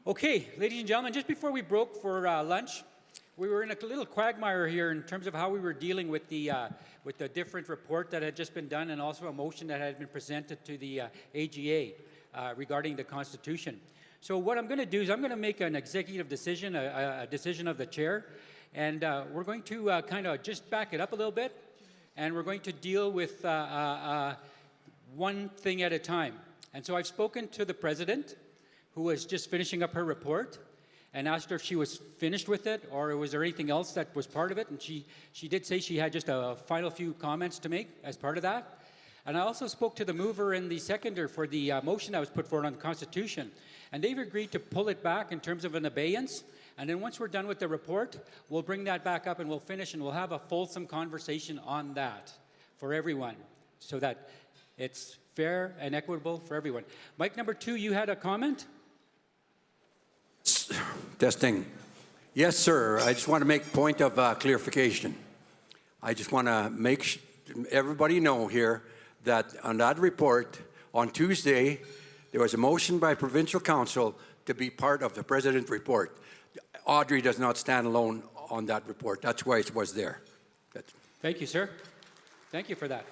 Okay, ladies and gentlemen, just before we broke for lunch, we were in a little quagmire here in terms of how we were dealing with the different report that had just been done and also a motion that had been presented to the AGA regarding the Constitution. So what I'm going to do is I'm going to make an executive decision, a decision of the chair, and we're going to kind of just back it up a little bit, and we're going to deal with one thing at a time. And so I've spoken to the president, who was just finishing up her report, and asked her if she was finished with it or was there anything else that was part of it. And she did say she had just a final few comments to make as part of that. And I also spoke to the mover and the seconder for the motion that was put forward on the Constitution. And they've agreed to pull it back in terms of an abeyance. And then once we're done with the report, we'll bring that back up and we'll finish and we'll have a fulsome conversation on that for everyone so that it's fair and equitable for everyone. Mike number 2, you had a comment? Testing. Yes, sir. I just want to make point of clarification. I just want to make everybody know here that on that report, on Tuesday, there was a motion by Provincial Council to be part of the President's report. Audrey does not stand alone on that report. That's why it was there. Thank you, sir. Thank you for that.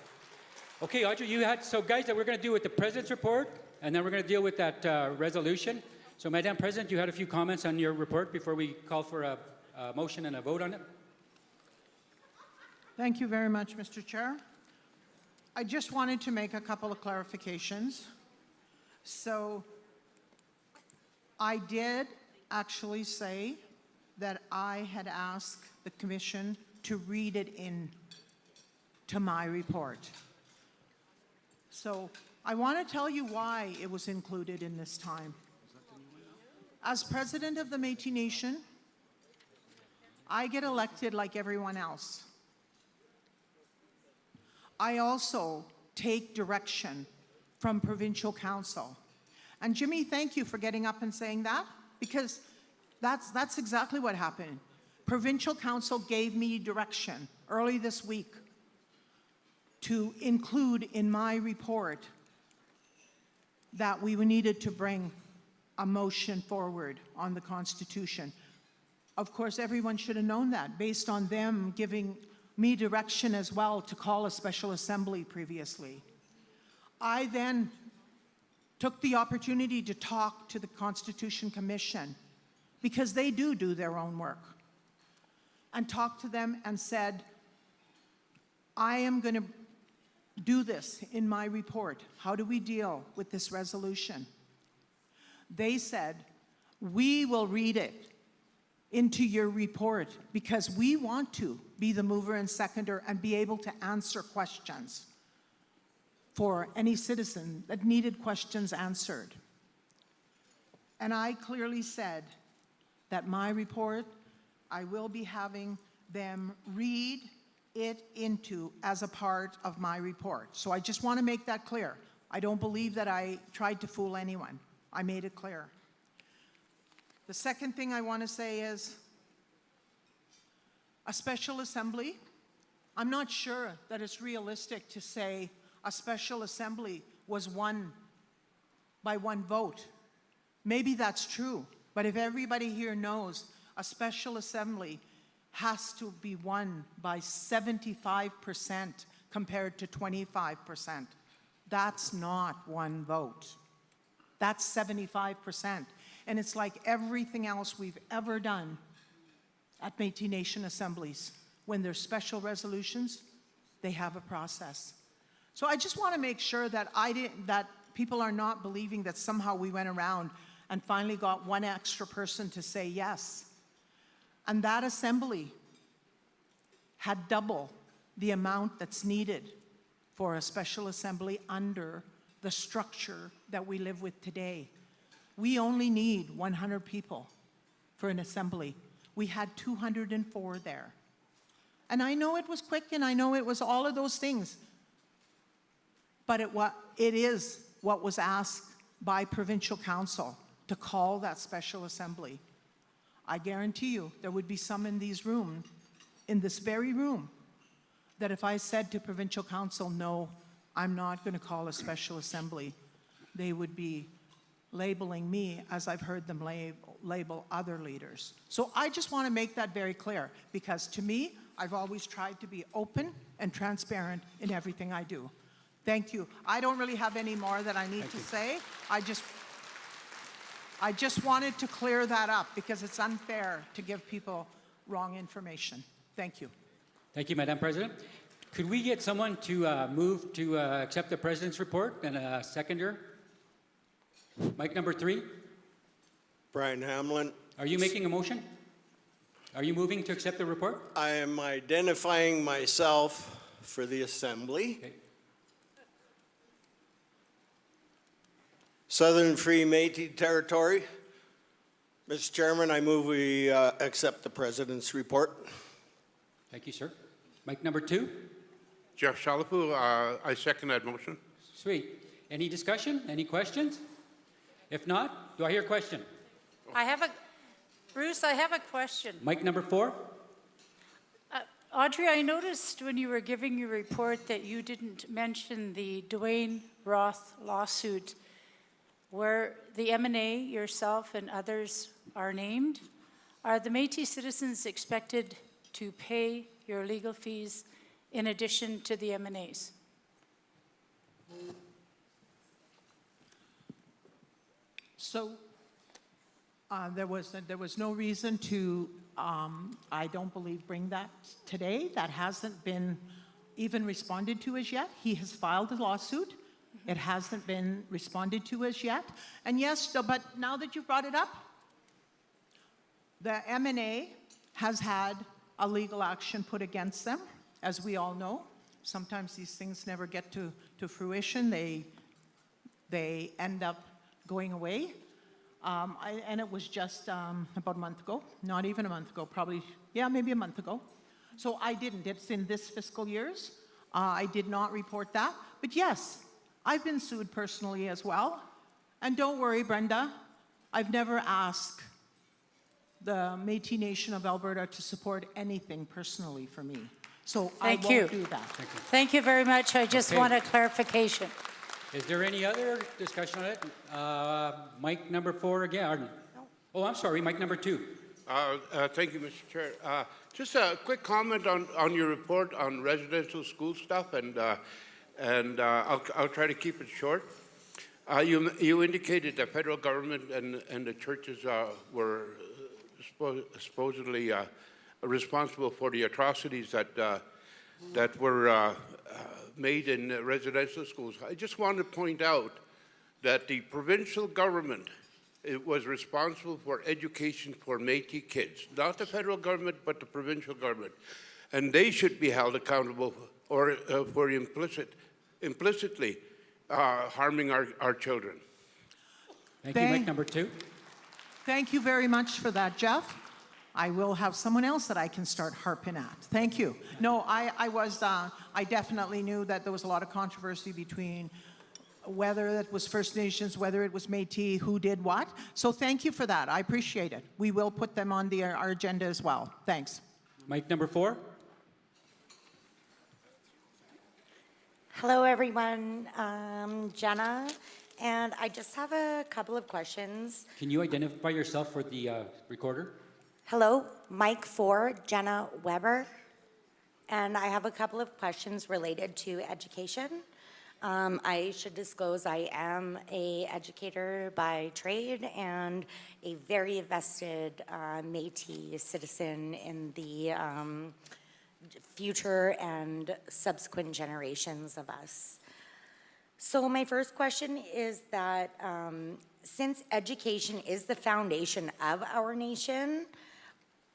Okay, Audrey, you had, so guys, that we're going to do with the President's report, and then we're going to deal with that resolution. So, Madam President, you had a few comments on your report before we call for a motion and a vote on it. Thank you very much, Mr. Chair. I just wanted to make a couple of clarifications. So, I did actually say that I had asked the Commission to read it in to my report. So, I want to tell you why it was included in this time. As president of the Métis Nation, I get elected like everyone else. I also take direction from Provincial Council. And Jimmy, thank you for getting up and saying that, because that's exactly what happened. Provincial Council gave me direction early this week to include in my report that we needed to bring a motion forward on the Constitution. Of course, everyone should have known that based on them giving me direction as well to call a special assembly previously. I then took the opportunity to talk to the Constitution Commission because they do their own work, and talked to them and said, I am going to do this in my report. How do we deal with this resolution? They said, we will read it into your report because we want to be the mover and seconder and be able to answer questions for any citizen that needed questions answered. And I clearly said that my report, I will be having them read it into as a part of my report. So I just want to make that clear. I don't believe that I tried to fool anyone. I made it clear. The second thing I want to say is a special assembly. I'm not sure that it's realistic to say a special assembly was won by one vote. Maybe that's true, but if everybody here knows a special assembly has to be won by 75% compared to 25%. That's not one vote. That's 75%. And it's like everything else we've ever done at Métis Nation assemblies. When there's special resolutions, they have a process. So I just want to make sure that that people are not believing that somehow we went around and finally got one extra person to say yes. And that assembly had double the amount that's needed for a special assembly under the structure that we live with today. We only need 100 people for an assembly. We had 204 there. And I know it was quick and I know it was all of those things, but it is what was asked by Provincial Council to call that special assembly. I guarantee you there would be some in these rooms, in this very room, that if I said to Provincial Council, no, I'm not going to call a special assembly, they would be labeling me as I've heard them label other leaders. So I just want to make that very clear, because to me, I've always tried to be open and transparent in everything I do. Thank you. I don't really have any more that I need to say. I just wanted to clear that up because it's unfair to give people wrong information. Thank you. Thank you, Madam President. Could we get someone to move to accept the President's report and a seconder? Mic number 3. Brian Hamlin. Are you making a motion? Are you moving to accept the report? I am identifying myself for the Assembly. Okay. Southern Free Métis Territory. Mr. Chairman, I move we accept the President's report. Thank you, sir. Mic number 2. Jeff Shalafu, I second that motion. Sweet. Any discussion? Any questions? If not, do I hear a question? Bruce, I have a question. Mic number 4. Audrey, I noticed when you were giving your report that you didn't mention the Dwayne Roth lawsuit where the M&A, yourself and others are named. Are the Métis citizens expected to pay your legal fees in addition to the M&As? So there was no reason to, I don't believe, bring that today. That hasn't been even responded to as yet. He has filed a lawsuit. It hasn't been responded to as yet. And yes, but now that you've brought it up, the M&A has had a legal action put against them, as we all know. Sometimes these things never get to fruition. They end up going away. And it was just about a month ago, not even a month ago, probably, yeah, maybe a month ago. So I didn't. It's in this fiscal year's. I did not report that. But yes, I've been sued personally as well. And don't worry, Brenda, I've never asked the Métis Nation of Alberta to support anything personally for me. So I won't do that. Thank you very much. I just Okay. want a clarification. Is there any other discussion on it? Mic number 4 again. Oh, I'm sorry, mic number 2. Thank you, Mr. Chair. Just a quick comment on your report on residential school stuff, and I'll try to keep it short. You indicated the federal government and the churches were supposedly responsible for the atrocities that were made in residential schools. I just want to point out that the provincial government was responsible for education for Métis kids, not the federal government, but the provincial government. And they should be held accountable for implicitly harming our children. Thank you, mic number 2. Thank you very much for that, Jeff. I will have someone else that I can start harping at. Thank you. No, I definitely knew that there was a lot of controversy between whether it was First Nations, whether it was Métis, who did what. So thank you for that. I appreciate it. We will put them on our agenda as well. Thanks. Mic number 4. Hello, everyone. Jenna, and I just have a couple of questions. Can you identify yourself for the recorder? Hello, Mike 4, Jenna Weber, and I have a couple of questions related to education. I should disclose I am an educator by trade and a very vested Métis citizen in the future and subsequent generations of us. So my first question is that since education is the foundation of our nation,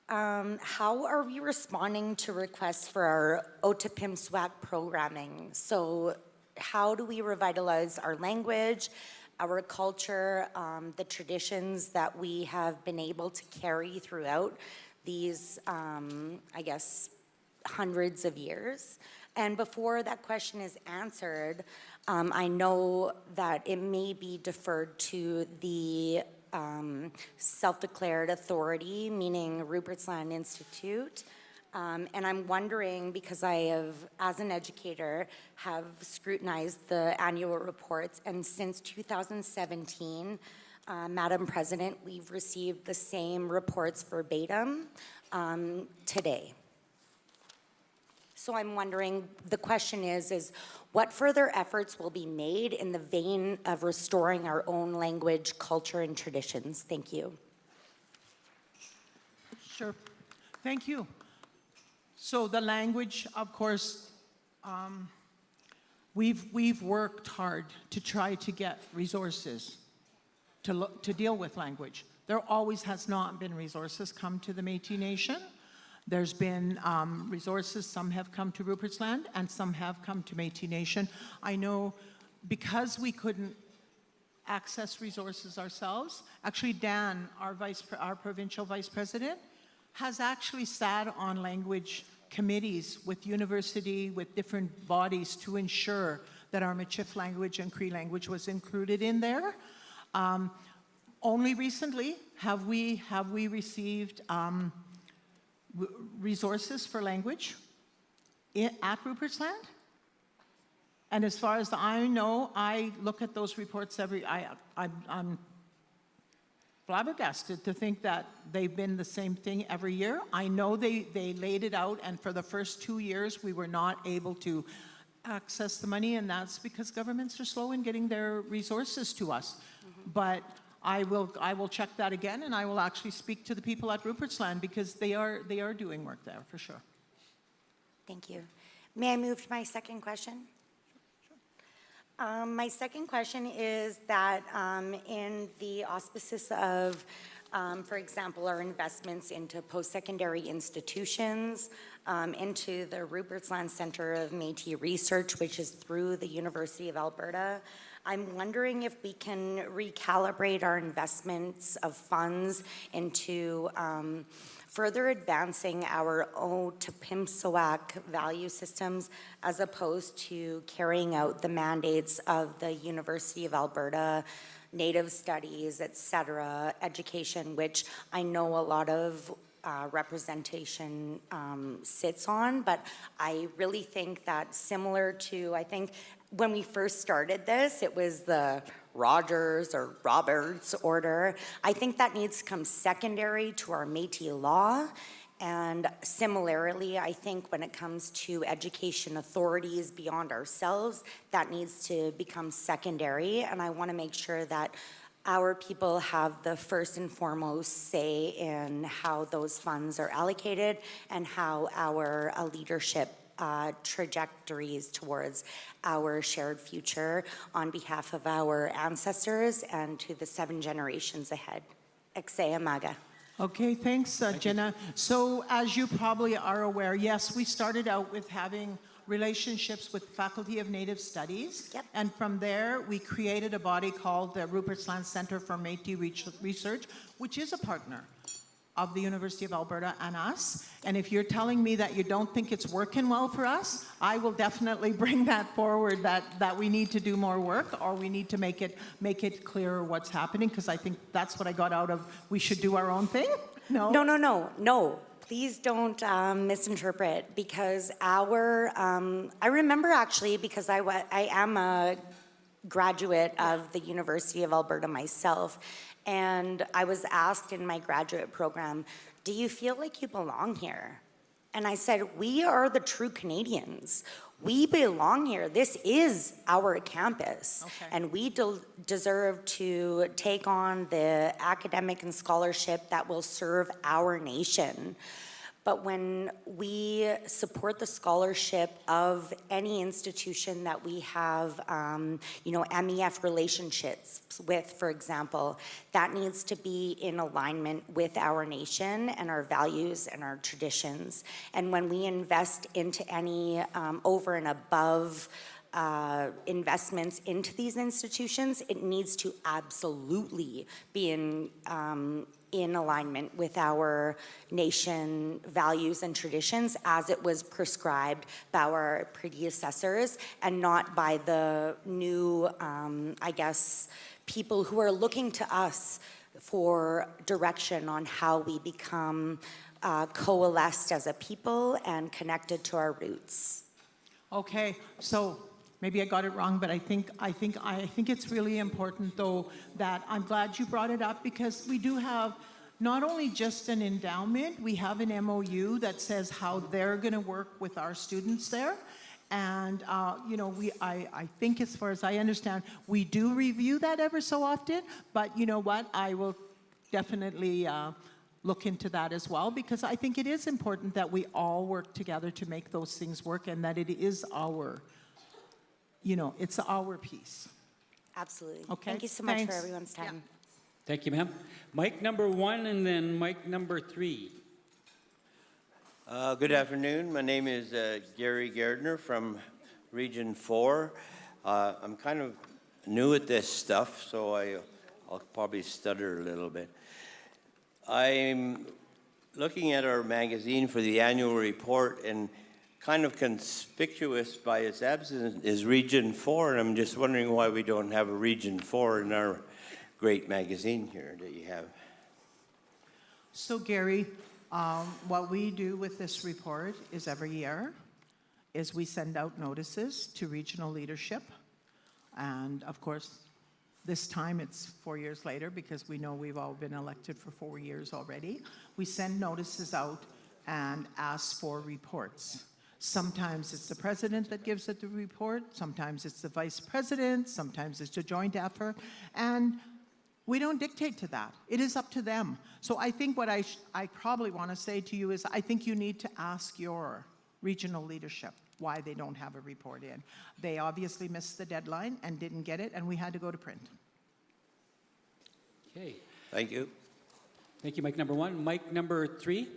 how are we responding to requests for our Otipimswak programming? So how do we revitalize our language, our culture, the traditions that we have been able to carry throughout these, I guess, hundreds of years? And before that question is answered, I know that it may be deferred to the self-declared authority, meaning Rupert's Land Institute. And I'm wondering, because I have, as an educator, have scrutinized the annual reports, and since 2017, Madam President, we've received the same reports verbatim today. So I'm wondering, the question is what further efforts will be made in the vein of restoring our own language, culture, and traditions? Thank you. Sure. Thank you. So the language, of course, we've worked hard to try to get resources to deal with language. There always has not been resources come to the Métis Nation. There's been resources, some have come to Rupert's Land and some have come to Métis Nation. I know because we couldn't access resources ourselves, actually Dan, our provincial vice president, has actually sat on language committees with university, with different bodies to ensure that our Michif language and Cree language was included in there. Only recently have we received resources for language at Rupert's Land. And as far as I know, I look at those reports I'm flabbergasted to think that they've been the same thing every year. I know they laid it out, and for the first 2 years, we were not able to access the money, and that's because governments are slow in getting their resources to us. But I will check that again, and I will actually speak to the people at Rupert's Land because they are doing work there for sure. Thank you. May I move to my second question? My second question is that in the auspices of, for example, our investments into post-secondary institutions, into the Rupert's Land Centre of Métis Research, which is through the University of Alberta, I'm wondering if we can recalibrate our investments of funds into further advancing our Otipemisiwak value systems as opposed to carrying out the mandates of the University of Alberta, Native Studies, et cetera, education, which I know a lot of representation sits on, but I really think that similar to, I think when we first started this, it was the Rogers or Roberts order. I think that needs to come secondary to our Métis law. And similarly, I think when it comes to education authorities beyond ourselves, that needs to become secondary. And I want to make sure that our people have the first and foremost say in how those funds are allocated and how our leadership trajectories towards our shared future on behalf of our ancestors and to the 7 generations ahead. Exea Maga. Okay, thanks, Jenna. So as you probably are aware, yes, we started out with having relationships with the Faculty of Native Studies. Yep. And from there, we created a body called the Rupert's Land Centre for Métis Research, which is a partner of the University of Alberta and us. And if you're telling me that you don't think it's working well for us, I will definitely bring that forward, that we need to do more work, or we need to make it clearer what's happening, because I think that's what I got out of we should do our own thing. No. Please don't misinterpret, because I remember actually, because I am a graduate of the University of Alberta myself, and I was asked in my graduate program, do you feel like you belong here? And I said, we are the true Canadians. We belong here. This is our campus. Okay. And we deserve to take on the academic and scholarship that will serve our nation. But when we support the scholarship of any institution that we have, MEF relationships with, for example, that needs to be in alignment with our nation and our values and our traditions. And when we invest into any over and above investments into these institutions, it needs to absolutely be in alignment with our nation values and traditions as it was prescribed by our predecessors, and not by the new, people who are looking to us for direction on how we become coalesced as a people and connected to our roots. Okay, so maybe I got it wrong, but I think it's really important, though, that I'm glad you brought it up, because we do have not only just an endowment, we have an MOU that says how they're going to work with our students there. And, you know, I think, as far as I understand, we do review that ever so often, but you know what? I will definitely look into that as well, because I think it is important that we all work together to make those things work, and that it is our, you know, it's our piece. Absolutely. Okay, Thank you so much thanks. for everyone's time. Thank you, ma'am. Mic number 1 and then mic number 3. Good afternoon. My name is Gary Gardner from Region 4. I'm kind of new at this stuff, so I'll probably stutter a little bit. I'm looking at our magazine for the annual report, and kind of conspicuous by its absence is Region 4, and I'm just wondering why we don't have a Region 4 in our great magazine here that you have. So Gary, what we do with this report is every year is we send out notices to regional leadership. And of course, this time it's 4 years later, because we know we've all been elected for 4 years already. We send notices out and ask for reports. Sometimes it's the president that gives it the report, sometimes it's the vice president, sometimes it's a joint effort, and we don't dictate to that. It is up to them. So I think what I probably want to say to you is, I think you need to ask your regional leadership why they don't have a report in. They obviously missed the deadline and didn't get it, and we had to go to print. Okay. Thank you. Thank you, mic number 1. Mic number 3.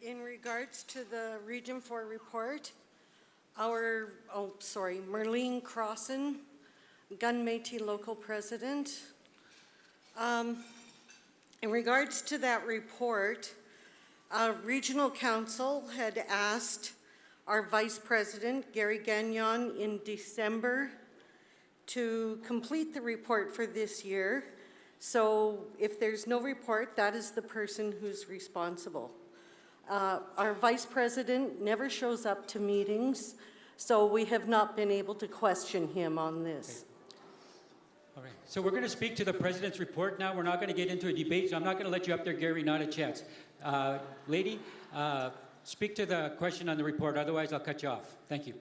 In regards to the Region 4 report, Marlene Crossan, Gun Métis local president. In regards to that report, Regional Council had asked our Vice President, Gary Gagnon, in December to complete the report for this year. So if there's no report, that is the person who's responsible. Our Vice President never shows up to meetings, so we have not been able to question him on this. All right. So we're going to speak to the president's report now. We're not going to get into a debate, so I'm not going to let you up there, Gary, not a chance. Lady, speak to the question on the report, otherwise I'll cut you off. Thank you.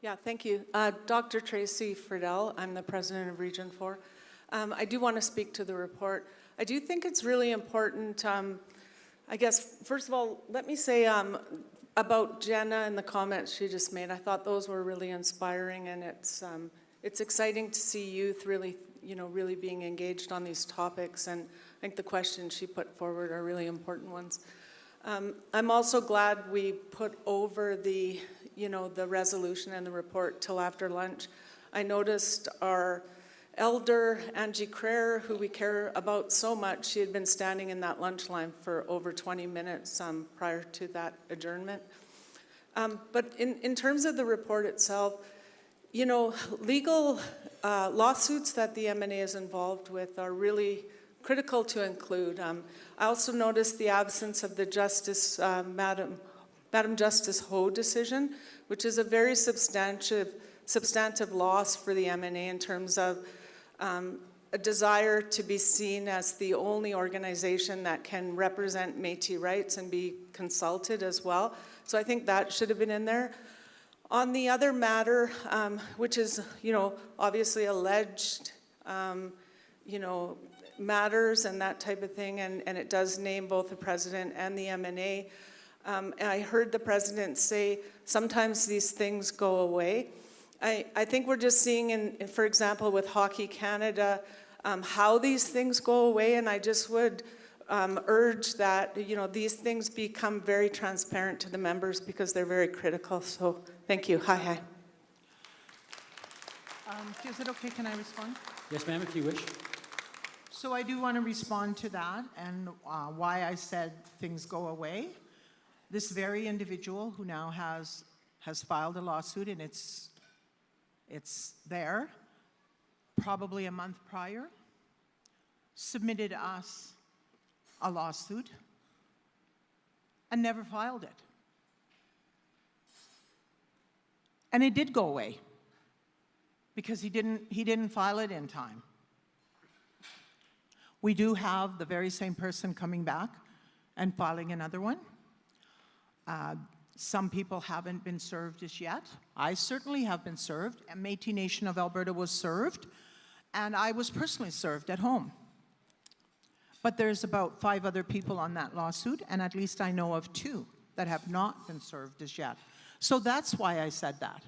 Yeah, thank you. Dr. Tracy Friedel, I'm the president of Region 4. I do want to speak to the report. I do think it's really important. I guess, first of all, let me say about Jenna and the comments she just made. I thought those were really inspiring, and it's exciting to see youth really, really being engaged on these topics. And I think the questions she put forward are really important ones. I'm also glad we put over the resolution and the report till after lunch. I noticed our elder, Angie Craer, who we care about so much, she had been standing in that lunch line for over 20 minutes prior to that adjournment. But in terms of the report itself, legal lawsuits that the MNA is involved with are really critical to include. I also noticed the absence of the Justice, Madam Justice Ho decision, which is a very substantive loss for the MNA in terms of a desire to be seen as the only organization that can represent Métis rights and be consulted as well. So I think that should have been in there. On the other matter, which is, obviously alleged, matters and that type of thing, and it does name both the president and the MNA. And I heard the president say sometimes these things go away. I think we're just seeing, for example, with Hockey Canada, how these things go away, and I just would urge that these things become very transparent to the members, because they're very critical. So thank you. Hi. Is it okay? Can I respond? Yes, ma'am, if you wish. So I do want to respond to that, and why I said things go away. This very individual who now has filed a lawsuit, and it's there, probably a month prior, submitted us a lawsuit and never filed it. And it did go away because he didn't file it in time. We do have the very same person coming back and filing another one. Some people haven't been served as yet. I certainly have been served, and Métis Nation of Alberta was served, and I was personally served at home. But there's about 5 other people on that lawsuit, and at least I know of 2 that have not been served as yet. So that's why I said that,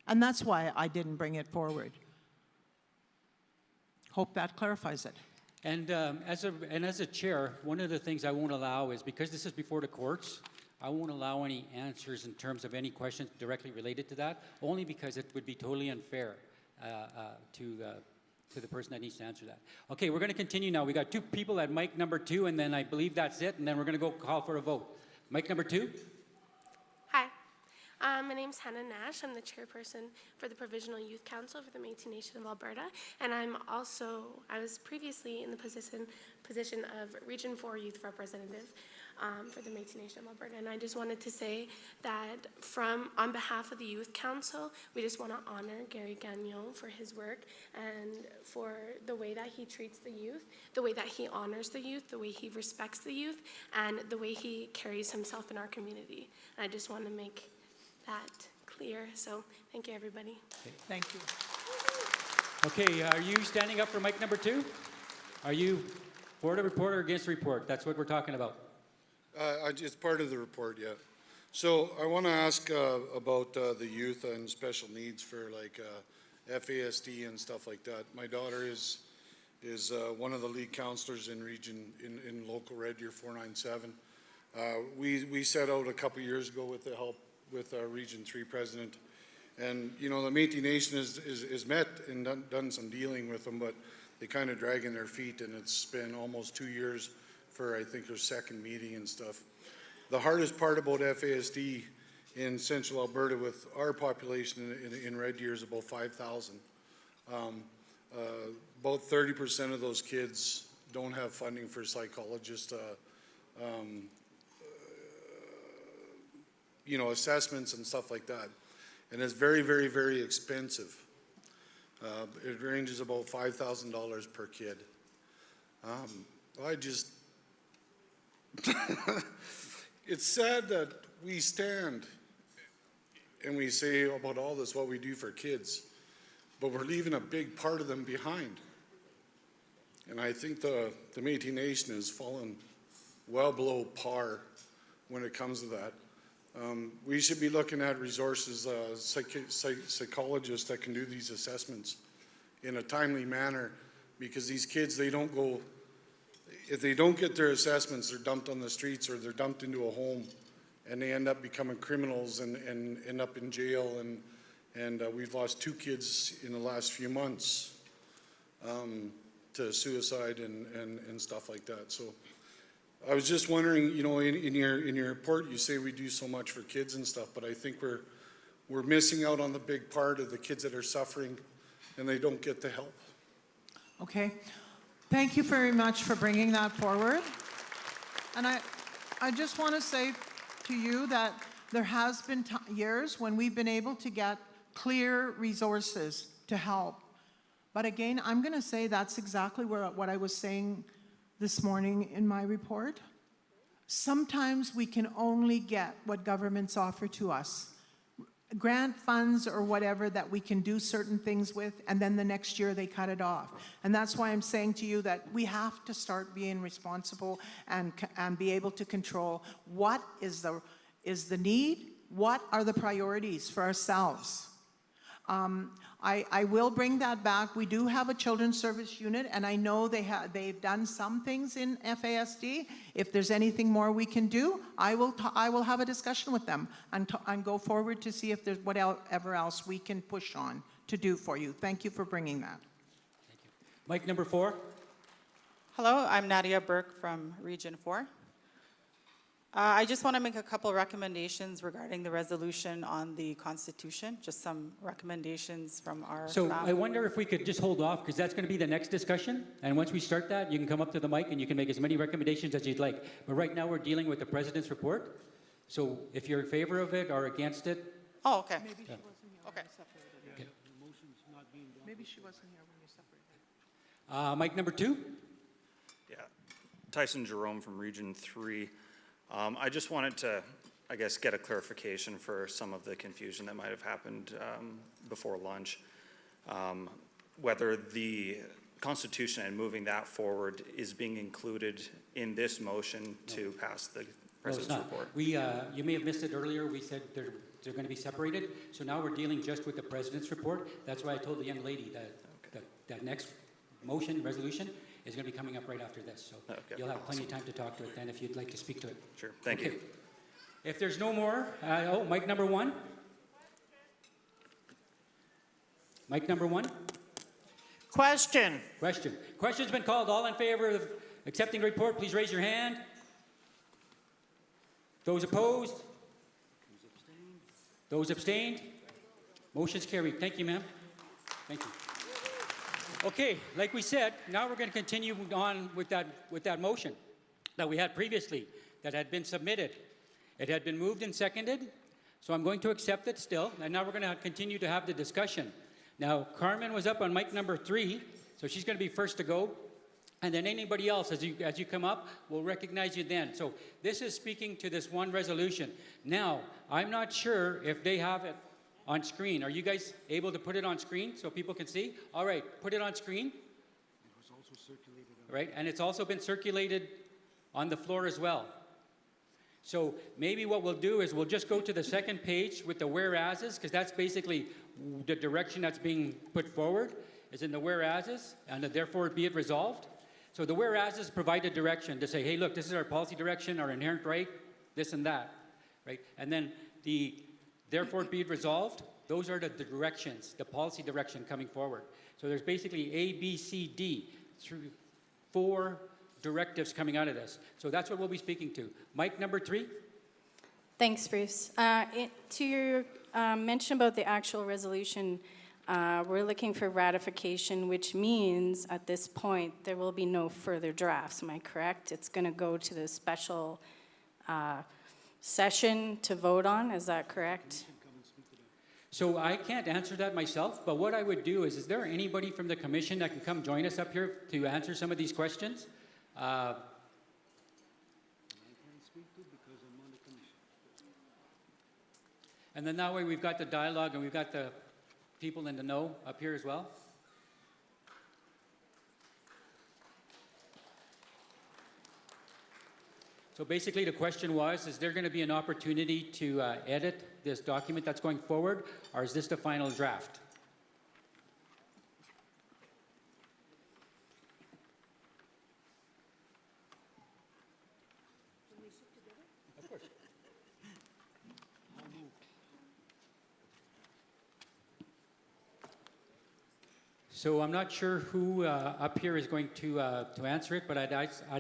and that's why I didn't bring it forward. Hope that clarifies it. And as a chair, one of the things I won't allow is, because this is before the courts, I won't allow any answers in terms of any questions directly related to that, only because it would be totally unfair to the person that needs to answer that. Okay, we're going to continue now. We got 2 people at mic number 2, and then I believe that's it, and then we're going to go call for a vote. Mic number 2. Hi, my name's Hannah Nash. I'm the chairperson for the Provisional Youth Council for the Métis Nation of Alberta, and I was previously in the position of Region 4 Youth Representative for the Métis Nation of Alberta. And I just wanted to say that on behalf of the Youth Council, we just want to honor Gary Gagnon for his work and for the way that he treats the youth, the way that he honors the youth, the way he respects the youth, and the way he carries himself in our community. And I just want to make that clear. So thank you, everybody. Thank you. Okay, are you standing up for mic number 2? Are you for the report or against the report? That's what we're talking about. It's part of the report, yeah. So I want to ask about the youth and special needs for like FASD and stuff like that. My daughter is one of the lead counselors in local Red Deer 497. We set out a couple years ago with the help with our Region 3 president, and you know the Métis Nation is met and done some dealing with them, but they kind of dragging their feet, and it's been almost 2 years for I think their second meeting and stuff. The hardest part about FASD in central Alberta with our population in Red Deer is about 5,000. About 30% of those kids don't have funding for psychologists, assessments and stuff like that. And it's very, very, very expensive. It ranges about $5,000 per kid. It's sad that we stand and we say about all this, what we do for kids, but we're leaving a big part of them behind. And I think the Métis Nation has fallen well below par when it comes to that. We should be looking at resources, psychologists that can do these assessments in a timely manner, because these kids, if they don't get their assessments, they're dumped on the streets or they're dumped into a home, and they end up becoming criminals and end up in jail. And we've lost 2 kids in the last few months to suicide and stuff like that. So I was just wondering, in your report, you say we do so much for kids and stuff, but I think we're missing out on the big part of the kids that are suffering and they don't get the help. Okay. Thank you very much for bringing that forward. And I just want to say to you that there has been years when we've been able to get clear resources to help. But again, I'm going to say that's exactly what I was saying this morning in my report. Sometimes we can only get what governments offer to us. Grant funds or whatever that we can do certain things with, and then the next year they cut it off. And that's why I'm saying to you that we have to start being responsible and be able to control what is the need, what are the priorities for ourselves. I will bring that back. We do have a children's service unit, and I know they've done some things in FASD. If there's anything more we can do, I will have a discussion with them and go forward to see if there's whatever else we can push on to do for you. Thank you for bringing that. Thank you. Mic number 4. Hello, I'm Nadia Burke from Region 4. I just want to make a couple recommendations regarding the resolution on the Constitution, just some recommendations from our So staff. I wonder if we could just hold off, because that's going to be the next discussion. And once we start that, you can come up to the mic and you can make as many recommendations as you'd like. But right now we're dealing with the President's report. So if you're in favor of it or against it. Oh, okay. Yeah. maybe she wasn't here when you separated. Mic number 2? Yeah, Tyson Jerome from Region 3. I just wanted to, I guess, get a clarification for some of the confusion that might have happened before lunch. Whether the Constitution and moving that forward is being included in this motion to pass the No, it's President's not. report. You may have missed it earlier. We said they're going to be separated. So now we're dealing just with the President's report. That's why I told the young lady that next motion, resolution, is going to be coming up right after this. So you'll have plenty of time to talk to it then if you'd like to speak to it. Sure, thank you. If there's no more, mic number 1. Mic number 1. Question. Question's been called. All in favor of accepting the report, please raise your hand. Those opposed? Those abstained? Motion's carried. Thank you, ma'am. Thank you. Okay, like we said, now we're going to continue on with that motion that we had previously that had been submitted. It had been moved and seconded, so I'm going to accept it still, and now we're going to continue to have the discussion. Now, Carmen was up on mic number 3, so she's going to be first to go. And then anybody else, as you come up, will recognize you then. So this is speaking to this one resolution. Now, I'm not sure if they have it on screen. Are you guys able to put it on screen so people can see? All right, put it on screen. It was also circulated. Right, and it's also been circulated on the floor as well. So maybe what we'll do is we'll just go to the second page with the whereases, because that's basically the direction that's being put forward is in the whereases, and therefore be it resolved. So the whereases provide a direction to say, hey, look, this is our policy direction, our inherent right, this and that, right? And then the therefore be it resolved, those are the directions, the policy direction coming forward. So there's basically A, B, C, D, through 4 directives coming out of this. So that's what we'll be speaking to. Mic number 3. Thanks, Bruce. To your mention about the actual resolution, we're looking for ratification, which means at this point there will be no further drafts. Am I correct? It's going to go to the special session to vote on. Is that correct? So I can't answer that myself, but what I would do is there anybody from the commission that can come join us up here to answer some of these questions? And then that way we've got the dialogue and we've got the people in the know up here as well. So basically the question was, is there going to be an opportunity to edit this document that's going forward, or is this the final draft? So I'm not sure who up here is going to answer it, but I'd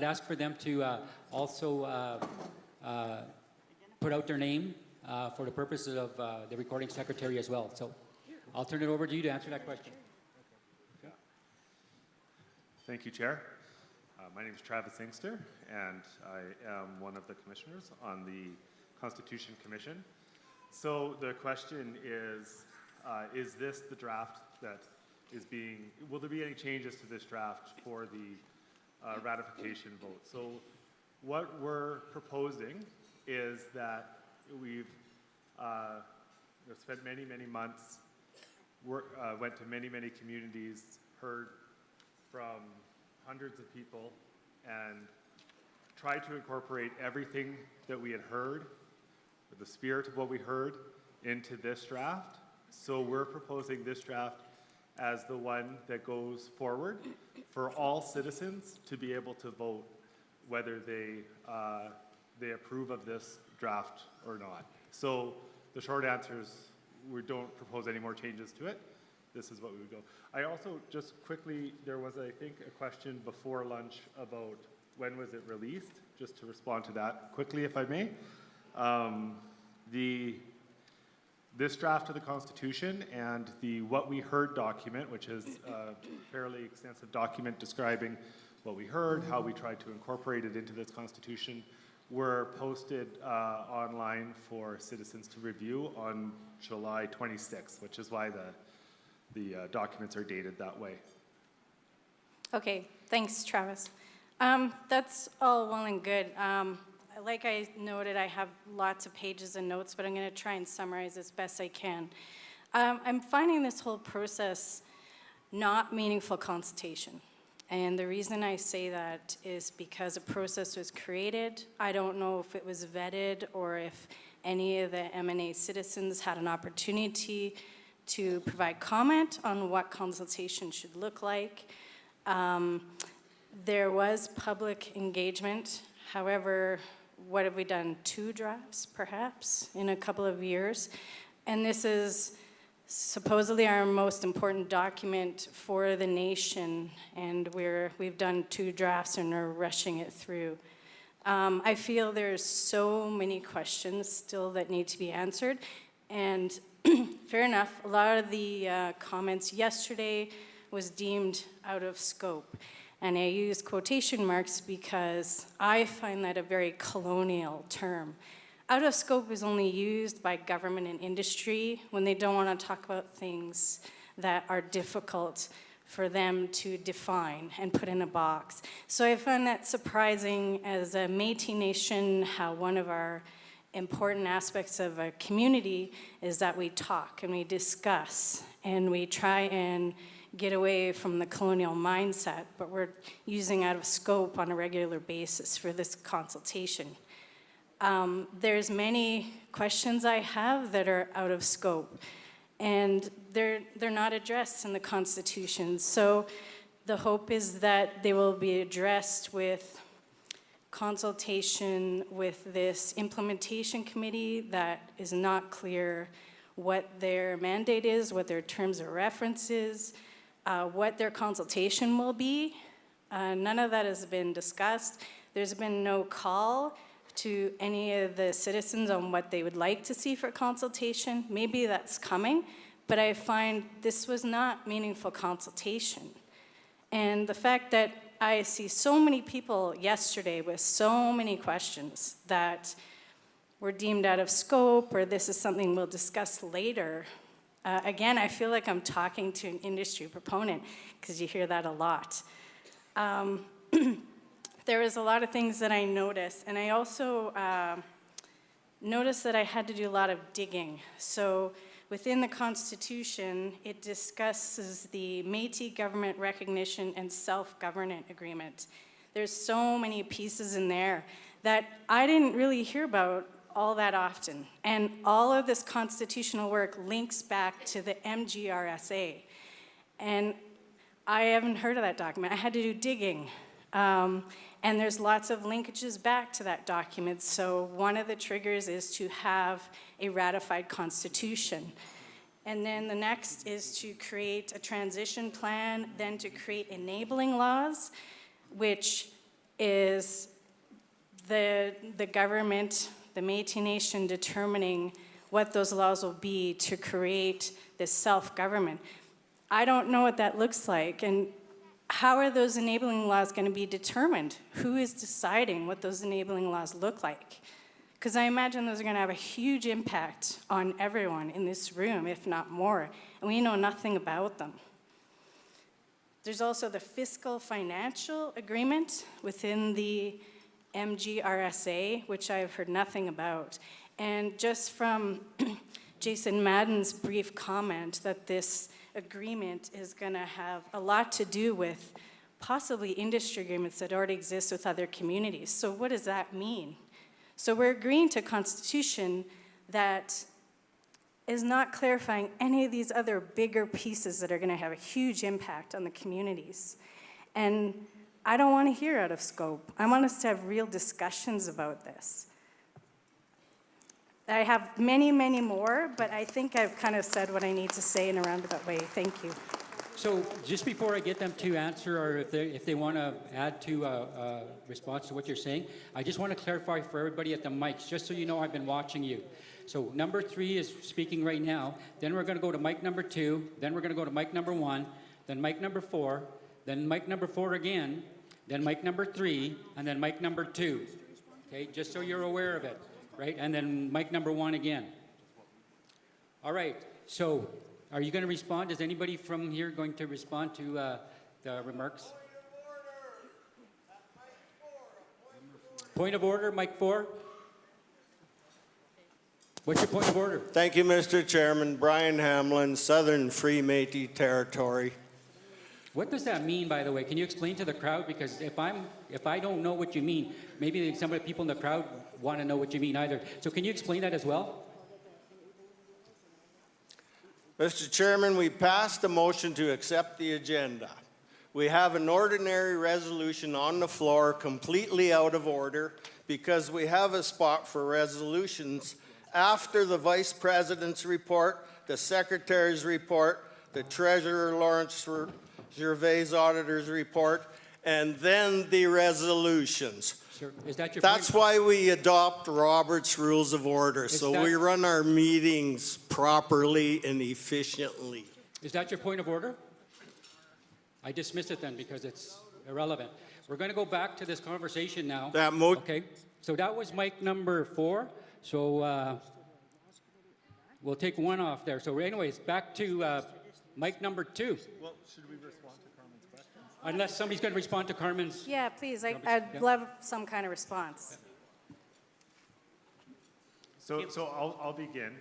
ask for them to also put out their name for the purposes of the recording secretary as well. So I'll turn it over to you to answer that question. Thank you, Chair. My name is Travis Inkster, and I am one of the commissioners on the Constitution Commission. So the question is this the draft that is being, will there be any changes to this draft for the ratification vote? So what we're proposing is that we've spent many, many months, went to many, many communities, heard from hundreds of people, and tried to incorporate everything that we had heard, or the spirit of what we heard, into this draft. So we're proposing this draft as the one that goes forward for all citizens to be able to vote whether they approve of this draft or not. So the short answer is we don't propose any more changes to it. This is what we would go. I also, just quickly, there was, I think, a question before lunch about when was it released, just to respond to that quickly, if I may. This draft of the Constitution and the What We Heard document, which is a fairly extensive document describing what we heard, how we tried to incorporate it into this Constitution, were posted online for citizens to review on July 26th, which is why documents are dated that way. Okay, thanks, Travis. That's all well and good. Like I noted, I have lots of pages and notes, but I'm going to try and summarize as best I can. I'm finding this whole process not meaningful consultation. And the reason I say that is because a process was created. I don't know if it was vetted or if any of the M&A citizens had an opportunity to provide comment on what consultation should look like. There was public engagement. However, what have we done? 2 drafts, perhaps, in a couple of years. And this is supposedly our most important document for the nation, and we've done 2 drafts and are rushing it through. I feel there's so many questions still that need to be answered, and fair enough, a lot of the comments yesterday was deemed out of scope. And I use quotation marks because I find that a very colonial term. Out of scope is only used by government and industry when they don't want to talk about things that are difficult for them to define and put in a box. So I find that surprising as a Métis Nation, how one of our important aspects of a community is that we talk and we discuss and we try and get away from the colonial mindset, but we're using out of scope on a regular basis for this consultation. There's many questions I have that are out of scope, and they're not addressed in the Constitution. So the hope is that they will be addressed with consultation with this implementation committee that is not clear what their mandate is, what their terms of reference is, what their consultation will be. None of that has been discussed. There's been no call to any of the citizens on what they would like to see for consultation. Maybe that's coming, but I find this was not meaningful consultation. And the fact that I see so many people yesterday with so many questions that were deemed out of scope, or this is something we'll discuss later. Again, I feel like I'm talking to an industry proponent because you hear that a lot. There was a lot of things that I noticed, and I also noticed that I had to do a lot of digging. So within the Constitution, it discusses the Métis Government Recognition and Self-Government Agreement. There's so many pieces in there that I didn't really hear about all that often. And all of this constitutional work links back to the MGRSA. And I haven't heard of that document. I had to do digging. And there's lots of linkages back to that document. So one of the triggers is to have a ratified constitution. And then the next is to create a transition plan, then to create enabling laws, which is the government, the Métis Nation, determining what those laws will be to create this self-government. I don't know what that looks like, and how are those enabling laws going to be determined? Who is deciding what those enabling laws look like? Because I imagine those are going to have a huge impact on everyone in this room, if not more, and we know nothing about them. There's also the fiscal financial agreement within the MGRSA, which I've heard nothing about. And just from Jason Madden's brief comment that this agreement is going to have a lot to do with possibly industry agreements that already exist with other communities. So what does that mean? So we're agreeing to a constitution that is not clarifying any of these other bigger pieces that are going to have a huge impact on the communities. And I don't want to hear out of scope. I want us to have real discussions about this. I have many, many more, but I think I've kind of said what I need to say in a roundabout way. Thank you. So just before I get them to answer, or if they want to add to a response to what you're saying, I just want to clarify for everybody at the mics, just so you know I've been watching you. So number 3 is speaking right now. Then we're going to go to mic number 2. Then we're going to go to mic number 1. Then mic number 4. Then mic number 4 again. Then mic number 3. And then mic number 2. Okay, just so you're aware of it. Right, and then mic number 1 again. All right, so Are you going to respond? Is anybody from here going to respond to the remarks? Point of order, Mike 4. What's your point of order? Thank you, Mr. Chairman. Brian Hamlin, Southern Free Métis Territory. What does that mean, by the way? Can you explain to the crowd? Because if I don't know what you mean, maybe some of the people in the crowd want to know what you mean either. So can you explain that as well? Mr. Chairman, we passed a motion to accept the agenda. We have an ordinary resolution on the floor completely out of order because we have a spot for resolutions after the Vice President's report, the Secretary's report, the Treasurer Lawrence Gervais Auditor's report, and then the resolutions. Sir, is that your That's point? why we adopt Robert's Rules of Order, so that- we run our meetings properly and efficiently. Is that your point of order? I dismiss it then because it's irrelevant. We're going to go back to this conversation now. Okay, so that was mic number 4. So we'll take one off there. So anyways, back to mic number 2. Well, should we respond to Carmen's questions? Unless somebody's going to respond to Carmen's. Yeah, please, I'd love some kind of response. So I'll begin,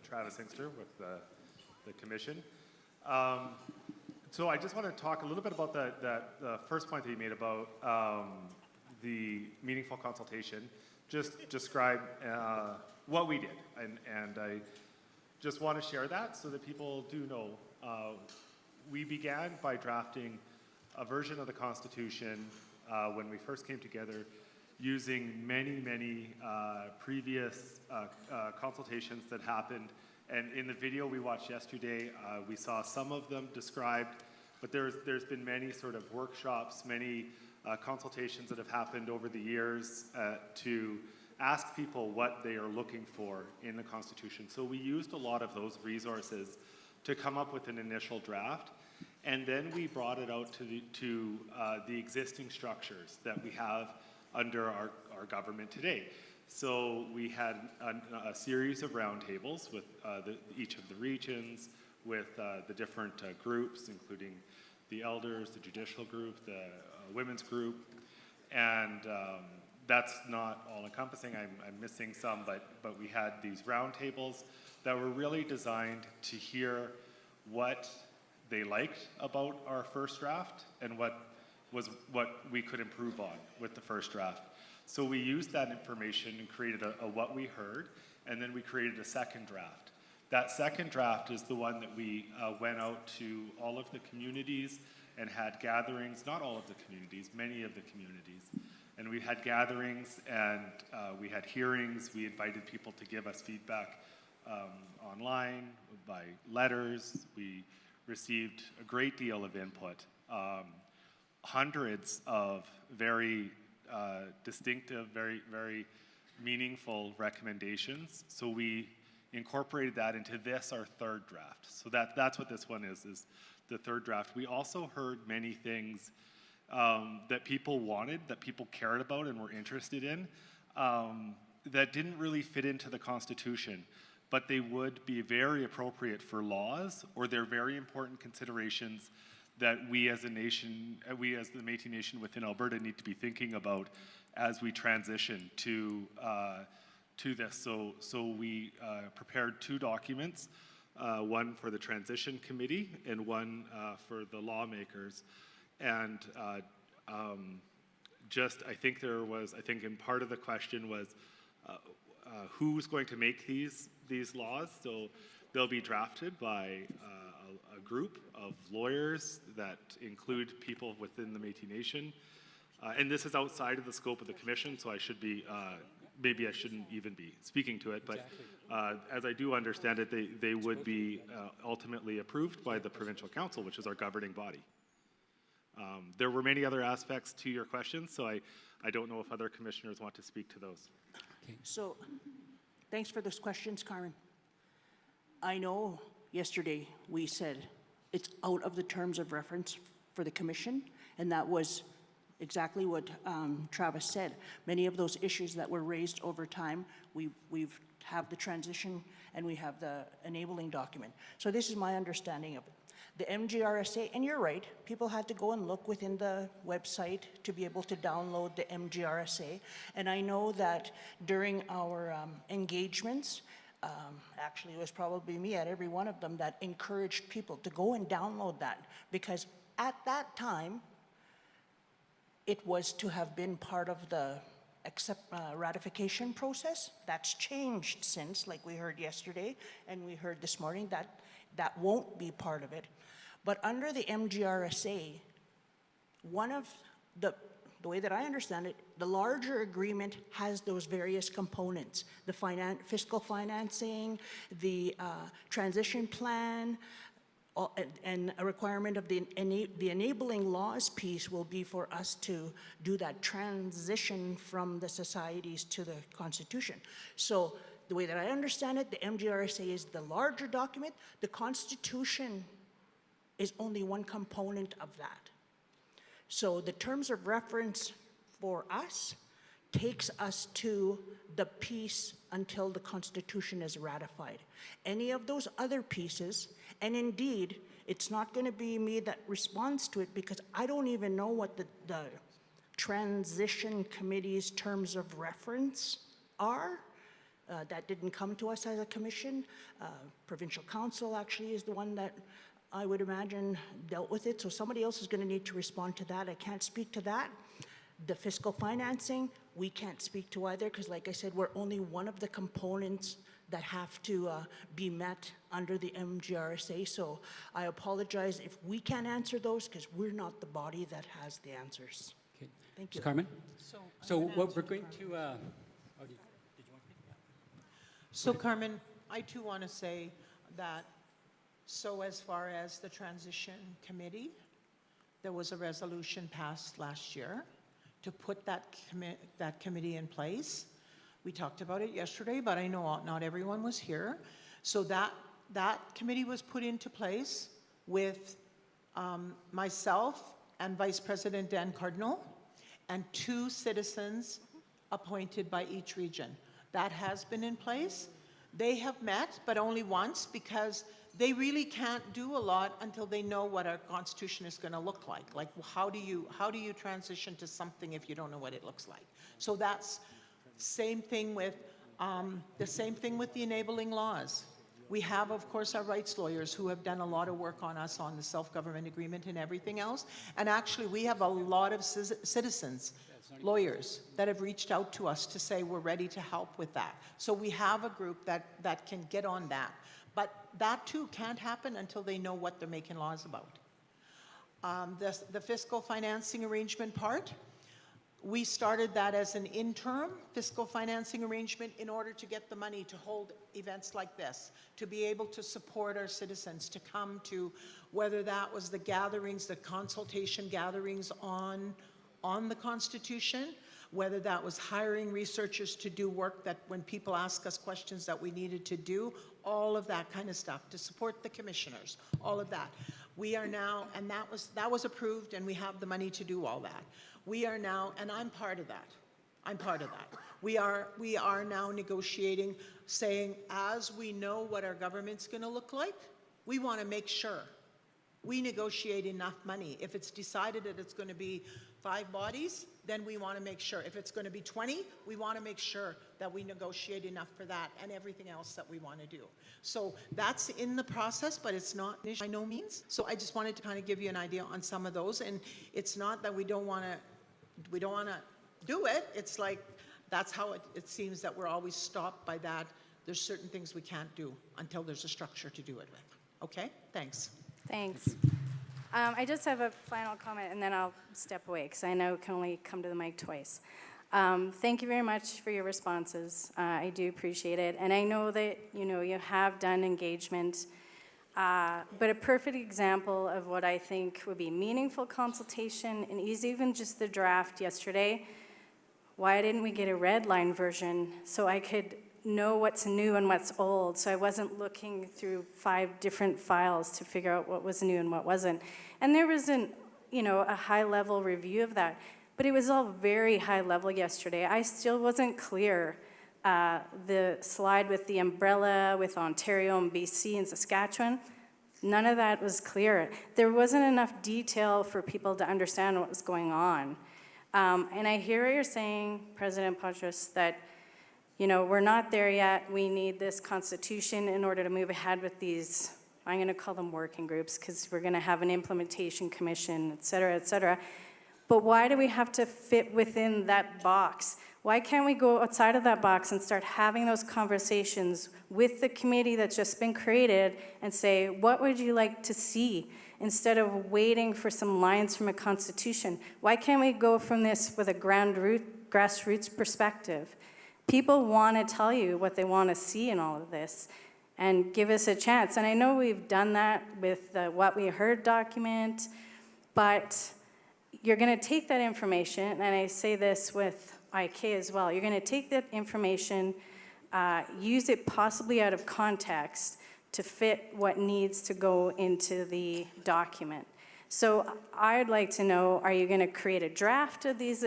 Travis Inkster with the commission. So I just want to talk a little bit about the first point that you made about the meaningful consultation. Just describe what we did, and I just want to share that so that people do know. We began by drafting a version of the Constitution when we first came together, using many previous consultations that happened. And in the video we watched yesterday, we saw some of them described, but there's been many sort of workshops, many consultations that have happened over the years to ask people what they are looking for in the Constitution. So we used a lot of those resources to come up with an initial draft, and then we brought it out to the existing structures that we have under our government today. So we had a series of roundtables with each of the regions, with the different groups, including the elders, the judicial group, the women's group, and that's not all encompassing. I'm missing some, but we had these roundtables that were really designed to hear what they liked about our first draft and what we could improve on with the first draft. So we used that information and created a what we heard, and then we created a second draft. That second draft is the one that we went out to all of the communities and had gatherings, not all of the communities, many of the communities. And we had gatherings and we had hearings. We invited people to give us feedback online, by letters. We received a great deal of input, hundreds of very distinctive, very meaningful recommendations. So we incorporated that into this, our third draft. So that's what this one is the third draft. We also heard many things that people wanted, that people cared about and were interested in, that didn't really fit into the Constitution, but they would be very appropriate for laws, or they're very important considerations that we as a nation, we as the Métis Nation within Alberta need to be thinking about as we transition to this. So we prepared 2 documents, one for the Transition Committee and one for the lawmakers. And I think in part of the question was who's going to make these laws. So they'll be drafted by a group of lawyers that include people within the Métis Nation. And this is outside of the scope of the commission, so I should be, maybe I shouldn't even be speaking to it, but as I do understand it, they would be ultimately approved by the Provincial Council, which is our governing body. There were many other aspects to your questions, so I don't know if other commissioners want to speak to those. So, thanks for those questions, Carmen. I know yesterday we said it's out of the terms of reference for the commission, and that was exactly what Travis said. Many of those issues that were raised over time, we've have the transition and we have the enabling document. So this is my understanding of it. The MGRSA, and you're right, people had to go and look within the website to be able to download the MGRSA. And I know that during our engagements, actually it was probably me at every one of them that encouraged people to go and download that, because at that time, it was to have been part of the ratification process. That's changed since, like we heard yesterday and we heard this morning, that won't be part of it. But under the MGRSA, one of the way that I understand it, the larger agreement has those various components: the fiscal financing, the transition plan, and a requirement of the enabling laws piece will be for us to do that transition from the societies to the Constitution. So the way that I understand it, the MGRSA is the larger document. The Constitution is only one component of that. So the terms of reference for us takes us to the piece until the Constitution is ratified. Any of those other pieces, and indeed, it's not going to be me that responds to it, because I don't even know what the transition committee's terms of reference are. That didn't come to us as a commission. Provincial Council actually is the one that I would imagine dealt with it, so somebody else is going to need to respond to that. I can't speak to that. The fiscal financing, we can't speak to either, because like I said, we're only one of the components that have to be met under the MGRSA. So I apologize if we can't answer those, because we're not the body that has the answers. Okay. Thank you. Ms. Carmen? So what we're going to, did you want to speak? Yeah. So Carmen, I too want to say that, so as far as the transition committee, there was a resolution passed last year to put that committee in place. We talked about it yesterday, but I know not everyone was here. So that committee was put into place with myself and Vice President Dan Cardinal and 2 citizens appointed by each region. That has been in place. They have met, but only once, because they really can't do a lot until they know what our Constitution is going to look like. Like, how do you transition to something if you don't know what it looks like? So that's same thing with the enabling laws. We have, of course, our rights lawyers who have done a lot of work on us on the self-government agreement and everything else. And actually, we have a lot of citizens, lawyers, that have reached out to us to say we're ready to help with that. So we have a group that can get on that. But that too can't happen until they know what they're making laws about. The fiscal financing arrangement part, we started that as an interim fiscal financing arrangement in order to get the money to hold events like this, to be able to support our citizens, to come to, whether that was the gatherings, the consultation gatherings on the Constitution, whether that was hiring researchers to do work that when people ask us questions that we needed to do, all of that kind of stuff, to support the commissioners, all of that. We are now, and that was approved, and we have the money to do all that. We are now, and I'm part of that. I'm part of that. We are now negotiating, saying, as we know what our government's going to look like, we want to make sure we negotiate enough money. If it's decided that it's going to be 5 bodies, then we want to make sure. If it's going to be 20, we want to make sure that we negotiate enough for that and everything else that we want to do. So that's in the process, but it's not by no means. So I just wanted to kind of give you an idea on some of those. And it's not that we don't want to do it. It's like that's how it seems that we're always stopped by that. There's certain things we can't do until there's a structure to do it with. Okay? Thanks. Thanks. I just have a final comment, and then I'll step away, because I know I can only come to the mic twice. Thank you very much for your responses. I do appreciate it. And I know that, you have done engagement, but a perfect example of what I think would be meaningful consultation, and is even just the draft yesterday. Why didn't we get a red line version so I could know what's new and what's old, so I wasn't looking through 5 different files to figure out what was new and what wasn't. And there wasn't, a high-level review of that. but it was all very high level yesterday. I still wasn't clear. The slide with the umbrella with Ontario and BC and Saskatchewan, none of that was clear. There wasn't enough detail for people to understand what was going on. And I hear what you're saying, President Patras, that we're not there yet. We need this constitution in order to move ahead with these, I'm going to call them working groups, because we're going to have an implementation commission, et cetera, et cetera. But why do we have to fit within that box? Why can't we go outside of that box and start having those conversations with the committee that's just been created and say, what would you like to see? Instead of waiting for some lines from a constitution. Why can't we go from this with a grassroots perspective? People want to tell you what they want to see in all of this and give us a chance. And I know we've done that with the What We Heard document, but you're going to take that information, and I say this with IK as well, you're going to take that information, use it possibly out of context to fit what needs to go into the document. So I'd like to know, are you going to create a draft of these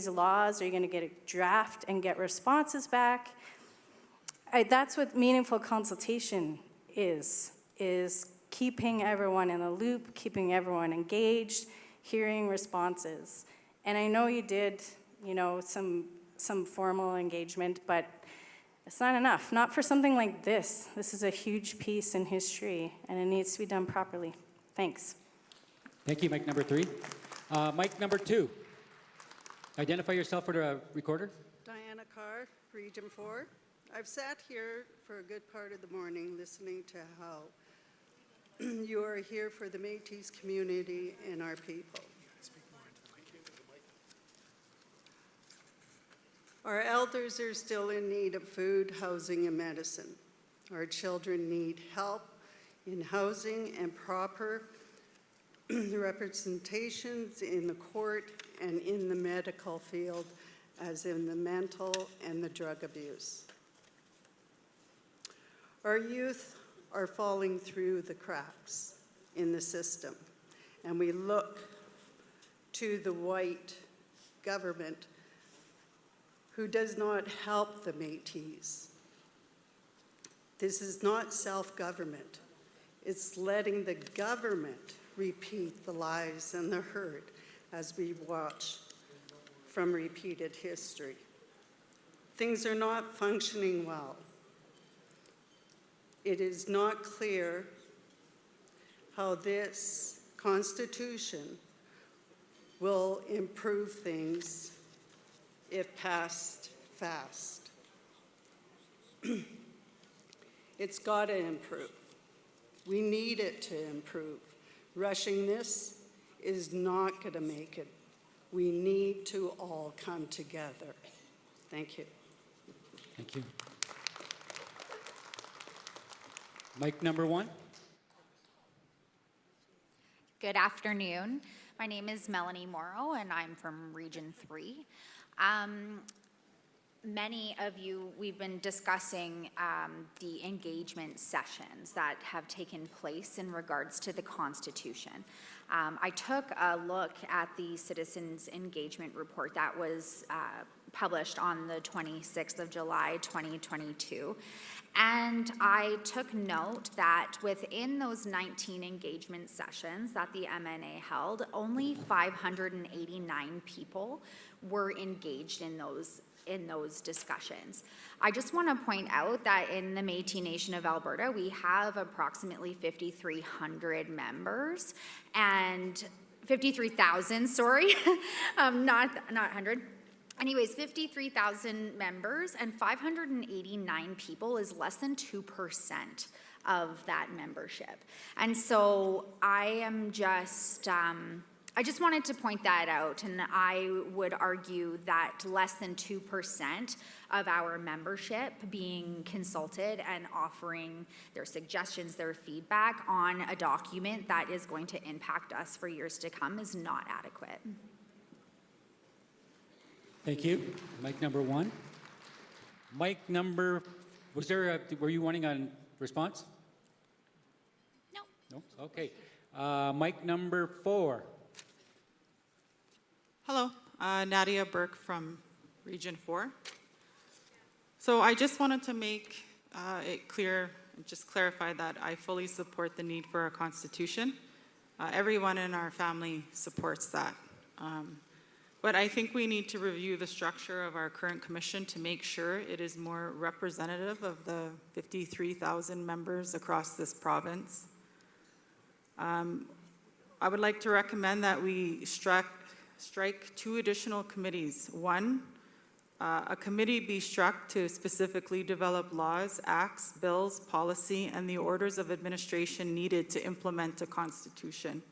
laws? Are you going to get a draft and get responses back? That's what meaningful consultation is keeping everyone in the loop, keeping everyone engaged, hearing responses. And I know you did, some formal engagement, but it's not enough, not for something like this. This is a huge piece in history, and it needs to be done properly. Thanks. Thank you, mic number 3. Mic number 2. Identify yourself for the recorder. Diana Carr, Region 4. I've sat here for a good part of the morning listening to how you are here for the Métis community and our people. Our elders are still in need of food, housing, and medicine. Our children need help in housing and proper representations in the court and in the medical field, as in the mental and the drug abuse. Our youth are falling through the cracks in the system, and we look to the white government who does not help the Métis. This is not self-government. It's letting the government repeat the lies and the hurt as we watch from repeated history. Things are not functioning well. It is not clear how this Constitution will improve things if passed fast. It's got to improve. We need it to improve. Rushing this is not going to make it. We need to all come together. Thank you. Thank you. Mic number 1. Good afternoon. My name is Melanie Morrow, and I'm from Region 3. Many of you, we've been discussing the engagement sessions that have taken place in regards to the Constitution. I took a look at the Citizens Engagement Report that was published on the 26th of July, 2022. And I took note that within those 19 engagement sessions that the MNA held, only 589 people were engaged in those discussions. I just want to point out that in the Métis Nation of Alberta, we have approximately 5,300 members and 53,000, sorry, not 100. Anyways, 53,000 members and 589 people is less than 2% of that membership. And so I am just, I just wanted to point that out, and I would argue that less than 2% of our membership being consulted and offering their suggestions, their feedback on a document that is going to impact us for years to come is not adequate. Thank you. Mic number 1. Mic number, were you wanting a response? No. No? Okay. Mic number 4. Hello, Nadia Burke from Region 4. So I just wanted to make it clear, just clarify that I fully support the need for a constitution. Everyone in our family supports that. But I think we need to review the structure of our current commission to make sure it is more representative of the 53,000 members across this province. I would like to recommend that we strike 2 additional committees. One, a committee be struck to specifically develop laws, acts, bills, policy, and the orders of administration needed to implement a constitution,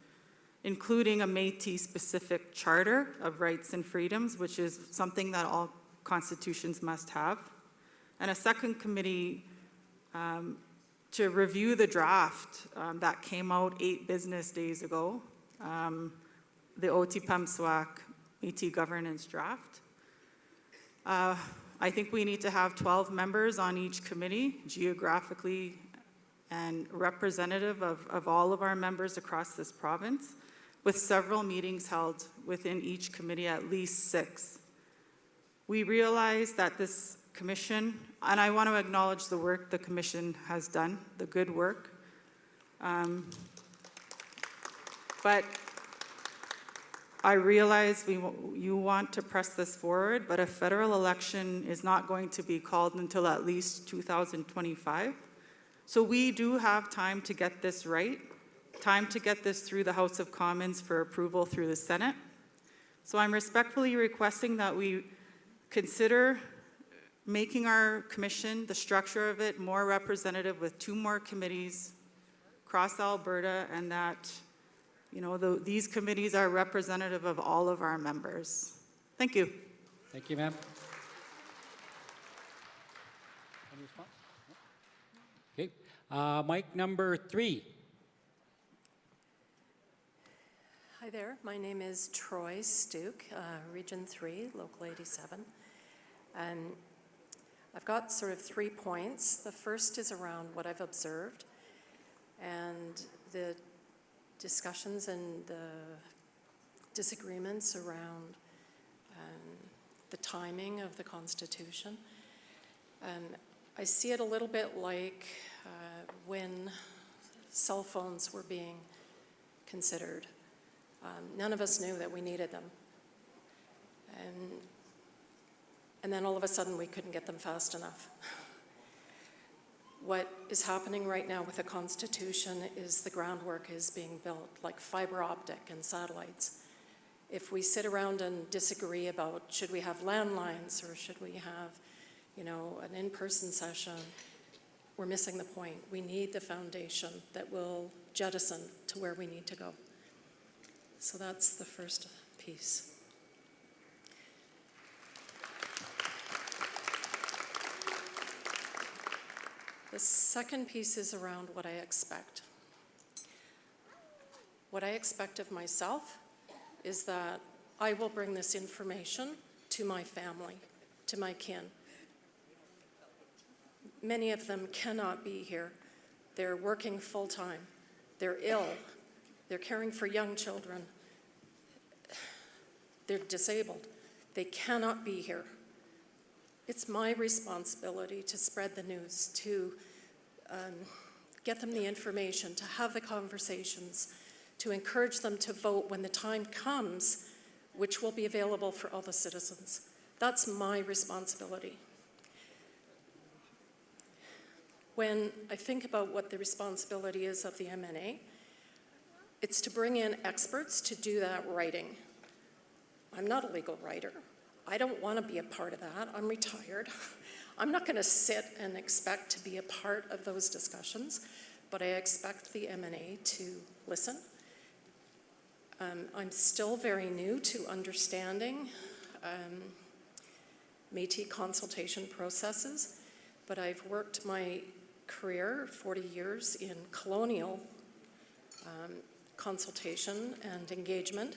including a Métis-specific charter of rights and freedoms, which is something that all constitutions must have. And a second committee to review the draft that came out 8 business days ago, the Otipemisiwak Métis governance draft. I think we need to have 12 members on each committee, geographically and representative of all of our members across this province, with several meetings held within each committee, at least 6. We realize that this commission, and I want to acknowledge the work the commission has done, the good work, but I realize you want to press this forward, but a federal election is not going to be called until at least 2025. So we do have time to get this right, time to get this through the House of Commons for approval through the Senate. So I'm respectfully requesting that we consider making our commission, the structure of it, more representative with 2 more committees across Alberta, and that these committees are representative of all of our members. Thank you. Thank you, ma'am. Any response? Okay. Mic number 3. Hi there. My name is Troy Stuke, Region 3, Local 87. I've got sort of 3 points. The first is around what I've observed and the discussions and the disagreements around the timing of the Constitution. I see it a little bit like when cell phones were being considered. None of us knew that we needed them. And then all of a sudden we couldn't get them fast enough. What is happening right now with the Constitution is the groundwork is being built, like fiber optic and satellites. If we sit around and disagree about should we have landlines or should we have, an in-person session, we're missing the point. We need the foundation that will jettison to where we need to go. So that's the first piece. The second piece is around what I expect. What I expect of myself is that I will bring this information to my family, to my kin. Many of them cannot be here. They're working full-time. They're ill. They're caring for young children. They're disabled. They cannot be here. It's my responsibility to spread the news, to get them the information, to have the conversations, to encourage them to vote when the time comes, which will be available for all the citizens. That's my responsibility. When I think about what the responsibility is of the MNA, it's to bring in experts to do that writing. I'm not a legal writer. I don't want to be a part of that. I'm retired. I'm not going to sit and expect to be a part of those discussions, but I expect the MNA to listen. I'm still very new to understanding Métis consultation processes, but I've worked my career, 40 years, in colonial consultation and engagement.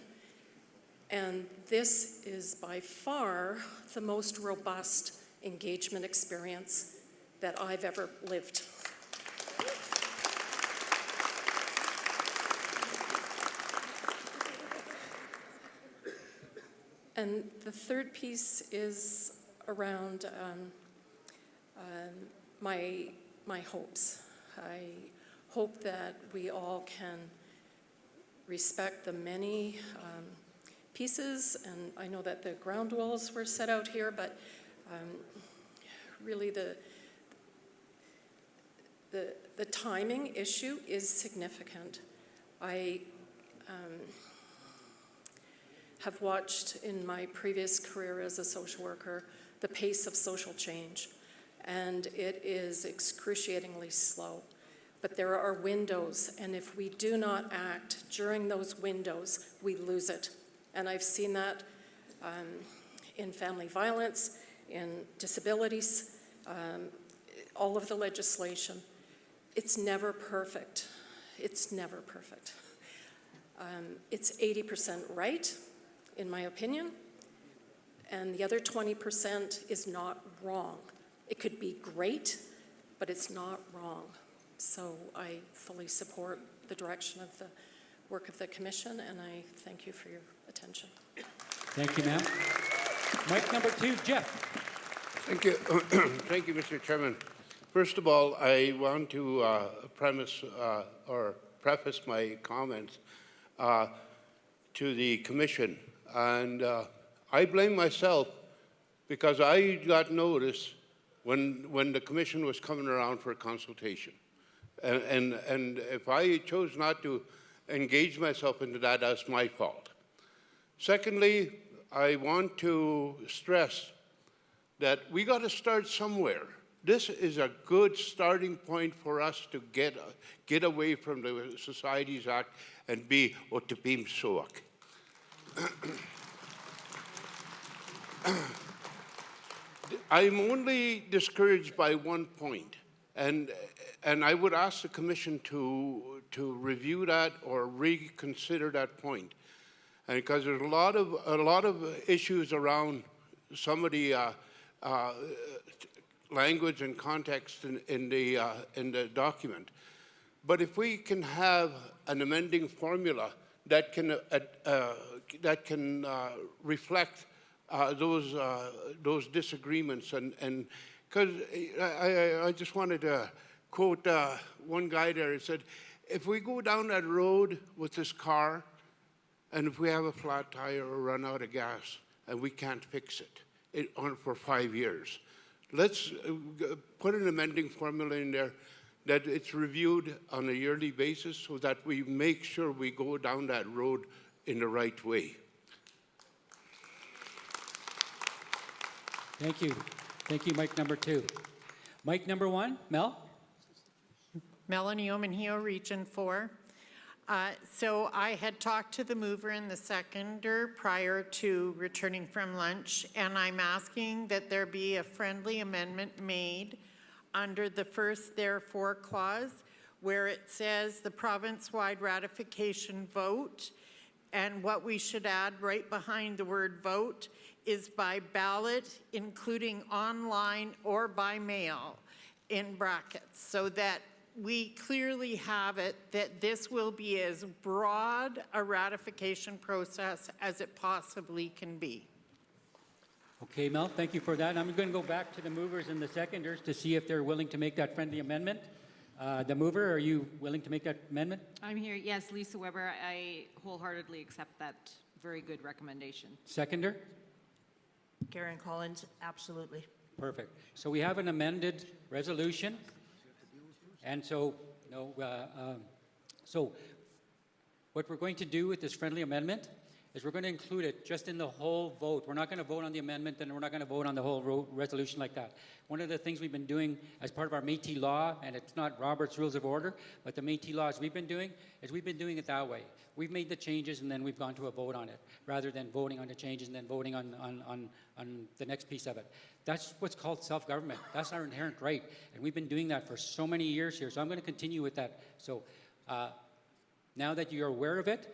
And this is by far the most robust engagement experience that I've ever lived. And the third piece is around my hopes. I hope that we all can respect the many pieces, and I know that the ground rules were set out here, but really the timing issue is significant. I have watched in my previous career as a social worker the pace of social change, and it is excruciatingly slow. But there are windows, and if we do not act during those windows, we lose it. And I've seen that in family violence, in disabilities, all of the legislation. It's never perfect. It's never perfect. It's 80% right, in my opinion, and the other 20% is not wrong. It could be great, but it's not wrong. So I fully support the direction of the work of the commission, and I thank you for your attention. Thank you, ma'am. Mic number 2, Jeff. Thank you. Thank you, Mr. Chairman. First of all, I want to preface my comments to the commission. And I blame myself because I got notice when the commission was coming around for a consultation. And if I chose not to engage myself into that, that's my fault. Secondly, I want to stress that we got to start somewhere. This is a good starting point for us to get away from the Societies Act and be Otipim Suak. I'm only discouraged by one point, and I would ask the commission to review that or reconsider that point, and because there's a lot of issues around some of the language and context in the document. But if we can have an amending formula that can reflect those disagreements, and because I just wanted to quote one guy there. He said, if we go down that road with this car, and if we have a flat tire or run out of gas, and we can't fix it for 5 years, let's put an amending formula in there that it's reviewed on a yearly basis so that we make sure we go down that road in the right way. Thank you. Thank you, mic number 2. Mic number 1, Mel? Melanie Omenhio, Region 4. So I had talked to the mover and the seconder prior to returning from lunch, and I'm asking that there be a friendly amendment made under the first therefore clause where it says the province-wide ratification vote, and what we should add right behind the word vote is by ballot, including online or by mail, in brackets, so that we clearly have it that this will be as broad a ratification process as it possibly can be. Okay, Mel, thank you for that. I'm going to go back to the movers and the seconders to see if they're willing to make that friendly amendment. The mover, are you willing to make that amendment? I'm here. Yes, Lisa Weber. I wholeheartedly accept that very good recommendation. Seconder? Karen Collins, absolutely. Perfect. So we have an amended resolution. And so, so what we're going to do with this friendly amendment is we're going to include it just in the whole vote. We're not going to vote on the amendment, and we're not going to vote on the whole resolution like that. One of the things we've been doing as part of our Métis law, and it's not Robert's Rules of Order, but the Métis laws we've been doing it that way. We've made the changes, and then we've gone to a vote on it, rather than voting on the changes and then voting on the next piece of it. That's what's called self-government. That's our inherent right, and we've been doing that for so many years here, so I'm going to continue with that. So now that you're aware of it,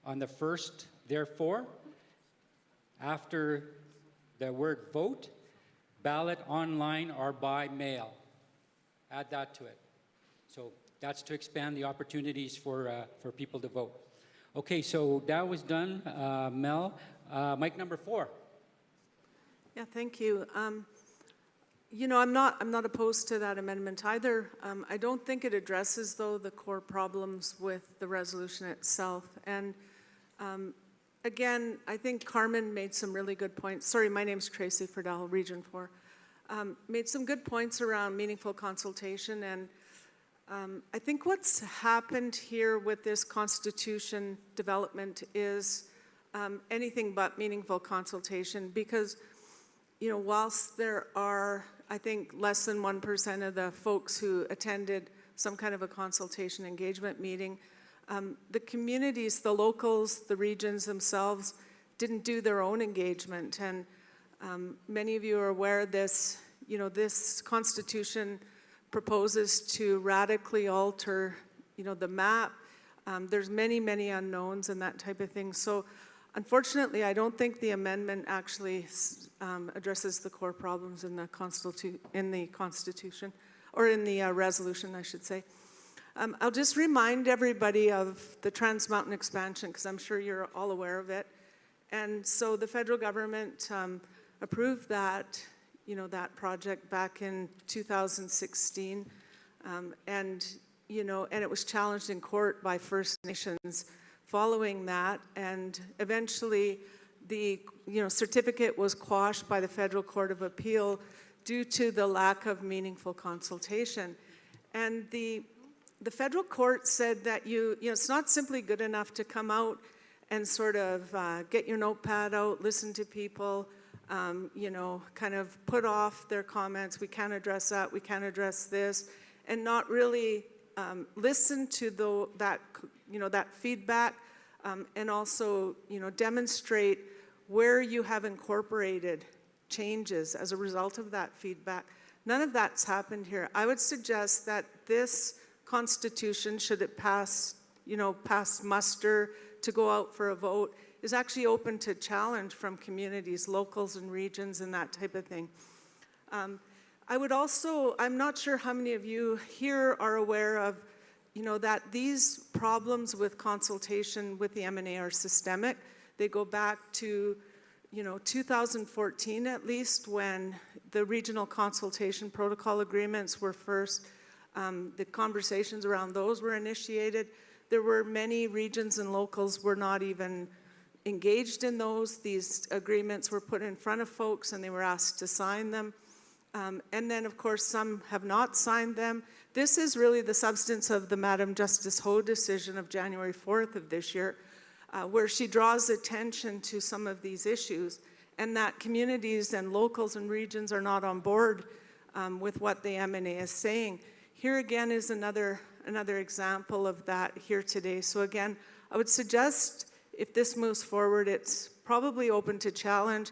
on the first, therefore, after the word vote, ballot, online, or by mail. Add that to it. So that's to expand the opportunities for people to vote. Okay, so that was done, Mel. Mic number 4. Yeah, thank you. You know, I'm not opposed to that amendment either. I don't think it addresses, though, the core problems with the resolution itself. And again, I think Carmen made some really good points. Sorry, my name's Tracy Friedel, Region 4. Made some good points around meaningful consultation. And I think what's happened here with this constitution development is anything but meaningful consultation, because, you know, whilst there are, I think, less than 1% of the folks who attended some kind of a consultation engagement meeting, the communities, the locals, the regions themselves didn't do their own engagement. And many of you are aware this, you know, this constitution proposes to radically alter, you know, the map. There's many, many unknowns and that type of thing. So unfortunately, I don't think the amendment actually addresses the core problems in the Constitution, or in the resolution, I should say. I'll just remind everybody of the Trans Mountain expansion, because I'm sure you're all aware of it. And so the federal government approved that, you know, that project back in 2016, and you know, and it was challenged in court by First Nations following that, and eventually the, you know, certificate was quashed by the Federal Court of Appeal due to the lack of meaningful consultation. And the federal court said that you know, it's not simply good enough to come out and sort of get your notepad out, listen to people, you know, kind of put off their comments. We can't address that, we can't address this, and not really listen to that, you know, that feedback, and also, you know, demonstrate where you have incorporated changes as a result of that feedback. None of that's happened here. I would suggest that this constitution, should it pass, you know, pass muster to go out for a vote, is actually open to challenge from communities, locals and regions and that type of thing. I would also, I'm not sure how many of you here are aware of, you know, that these problems with consultation with the M&A are systemic. They go back to, you know, 2014 at least, when the regional consultation protocol agreements were first, the conversations around those were initiated. There were many regions and locals were not even engaged in those. These agreements were put in front of folks and they were asked to sign them. And then, of course, some have not signed them. This is really the substance of the Madam Justice Ho decision of January 4th of this year, where she draws attention to some of these issues, and that communities and locals and regions are not on board with what the M&A is saying. Here again is another example of that here today. So again, I would suggest if this moves forward, it's probably open to challenge.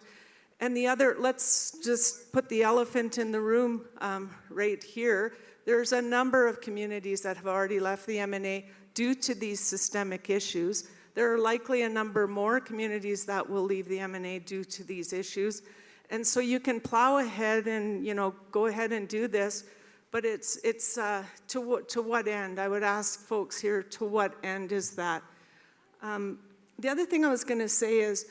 And the other, let's just put the elephant in the room right here. There's a number of communities that have already left the M&A due to these systemic issues. There are likely a number more communities that will leave the M&A due to these issues. And so you can plow ahead and, you know, go ahead and do this, but it's to what end? I would ask folks here, to what end is that? The other thing I was going to say is,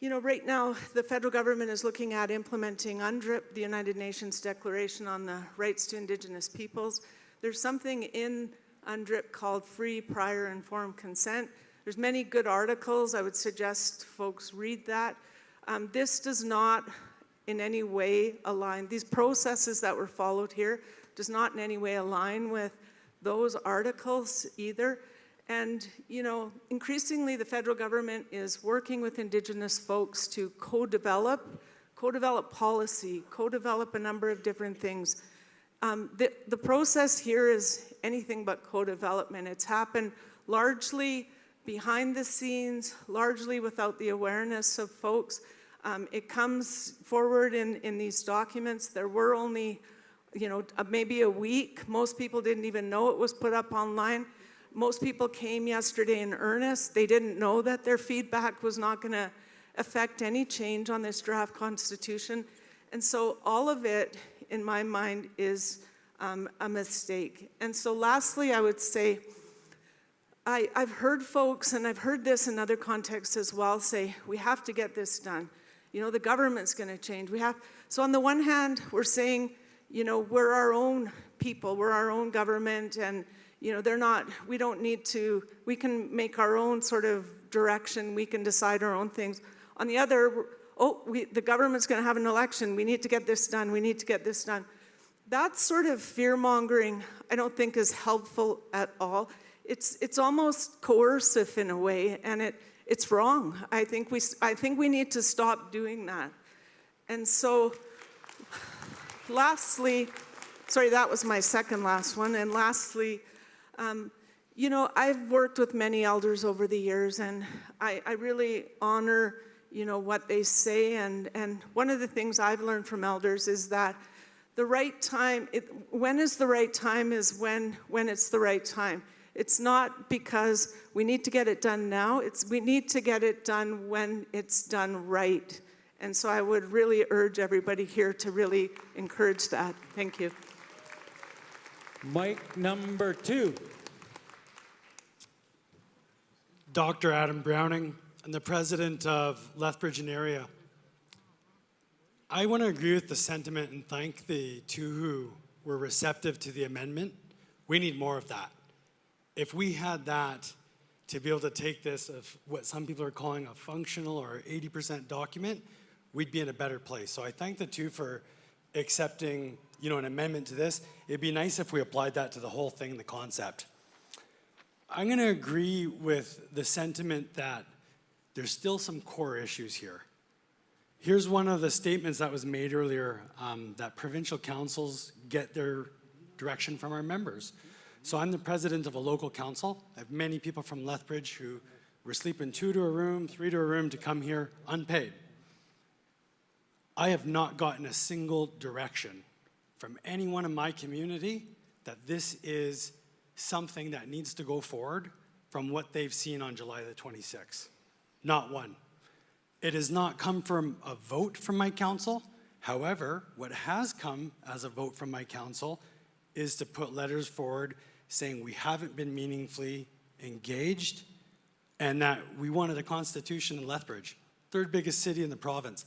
you know, right now the federal government is looking at implementing UNDRIP, the United Nations Declaration on the Rights to Indigenous Peoples. There's something in UNDRIP called free, prior, informed consent. There's many good articles. I would suggest folks read that. This does not in any way align, these processes that were followed here does not in any way align with those articles either. And, you know, increasingly the federal government is working with Indigenous folks to co-develop policy, co-develop a number of different things. The process here is anything but co-development. It's happened largely behind the scenes, largely without the awareness of folks. It comes forward in these documents. There were only, you know, maybe a week. Most people didn't even know it was put up online. Most people came yesterday in earnest. They didn't know that their feedback was not going to affect any change on this draft constitution. And so all of it, in my mind, is a mistake. And so lastly, I would say, I've heard folks, and I've heard this in other contexts as well, say, we have to get this done. You know, the government's going to change. So on the one hand, we're saying, you know, we're our own people, we're our own government, and, you know, we don't need to, we can make our own sort of direction, we can decide our own things. On the other, the government's going to have an election, we need to get this done, we need to get this done. That sort of fear-mongering, I don't think is helpful at all. It's almost coercive in a way, and it's wrong. I think we need to stop doing that. And so, lastly, sorry, that was my second last one. And lastly, you know, I've worked with many elders over the years, and I really honor, you know, what they say. And one of the things I've learned from elders is that the right time, when is the right time is when it's the right time. It's not because we need to get it done now. We need to get it done when it's done right. And so I would really urge everybody here to really encourage that. Thank you. Mic number 2. Dr. Adam Browning. I'm the president of Lethbridge and area. I want to agree with the sentiment and thank the two who were receptive to the amendment. We need more of that. If we had that to be able to take this of what some people are calling a functional or 80% document, we'd be in a better place. So I thank the two for accepting, you know, an amendment to this. It'd be nice if we applied that to the whole thing, the concept. I'm going to agree with the sentiment that there's still some core issues here. Here's one of the statements that was made earlier, that provincial councils get their direction from our members. So I'm the president of a local council. I have many people from Lethbridge who were sleeping 2 to a room, 3 to a room to come here unpaid. I have not gotten a single direction from anyone in my community that this is something that needs to go forward from what they've seen on July the 26th. Not one. It has not come from a vote from my council. However, what has come as a vote from my council is to put letters forward saying we haven't been meaningfully engaged and that we wanted a constitution in Lethbridge, third biggest city in the province,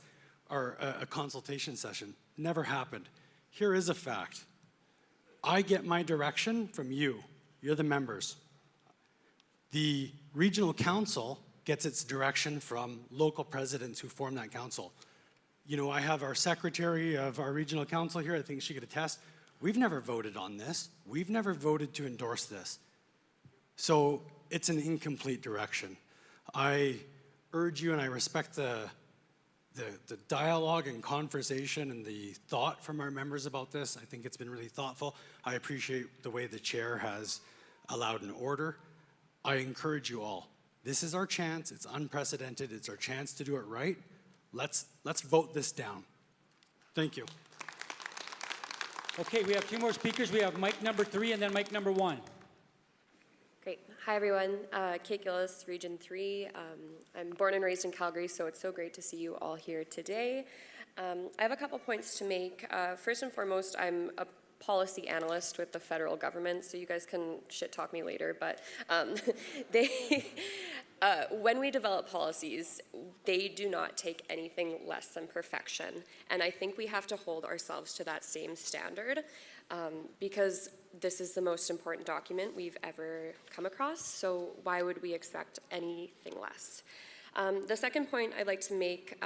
or a consultation session. Never happened. Here is a fact. I get my direction from you. You're the members. The regional council gets its direction from local presidents who form that council. You know, I have our secretary of our regional council here. I think she could attest. We've never voted on this. We've never voted to endorse this. So it's an incomplete direction. I urge you, and I respect the dialogue and conversation and the thought from our members about this. I think it's been really thoughtful. I appreciate the way the chair has allowed an order. I encourage you all. This is our chance. It's unprecedented. It's our chance to do it right. Let's vote this down. Thank you. Okay, we have 2 more speakers. We have mic number 3 and then mic number 1. Great. Hi, everyone. Kate Gillis, Region 3. I'm born and raised in Calgary, so it's so great to see you all here today. I have a couple points to make. First and foremost, I'm a policy analyst with the federal government, so you guys can shit talk me later, but when we develop policies, they do not take anything less than perfection. And I think we have to hold ourselves to that same standard because this is the most important document we've ever come across, so why would we expect anything less? The second point I'd like to make,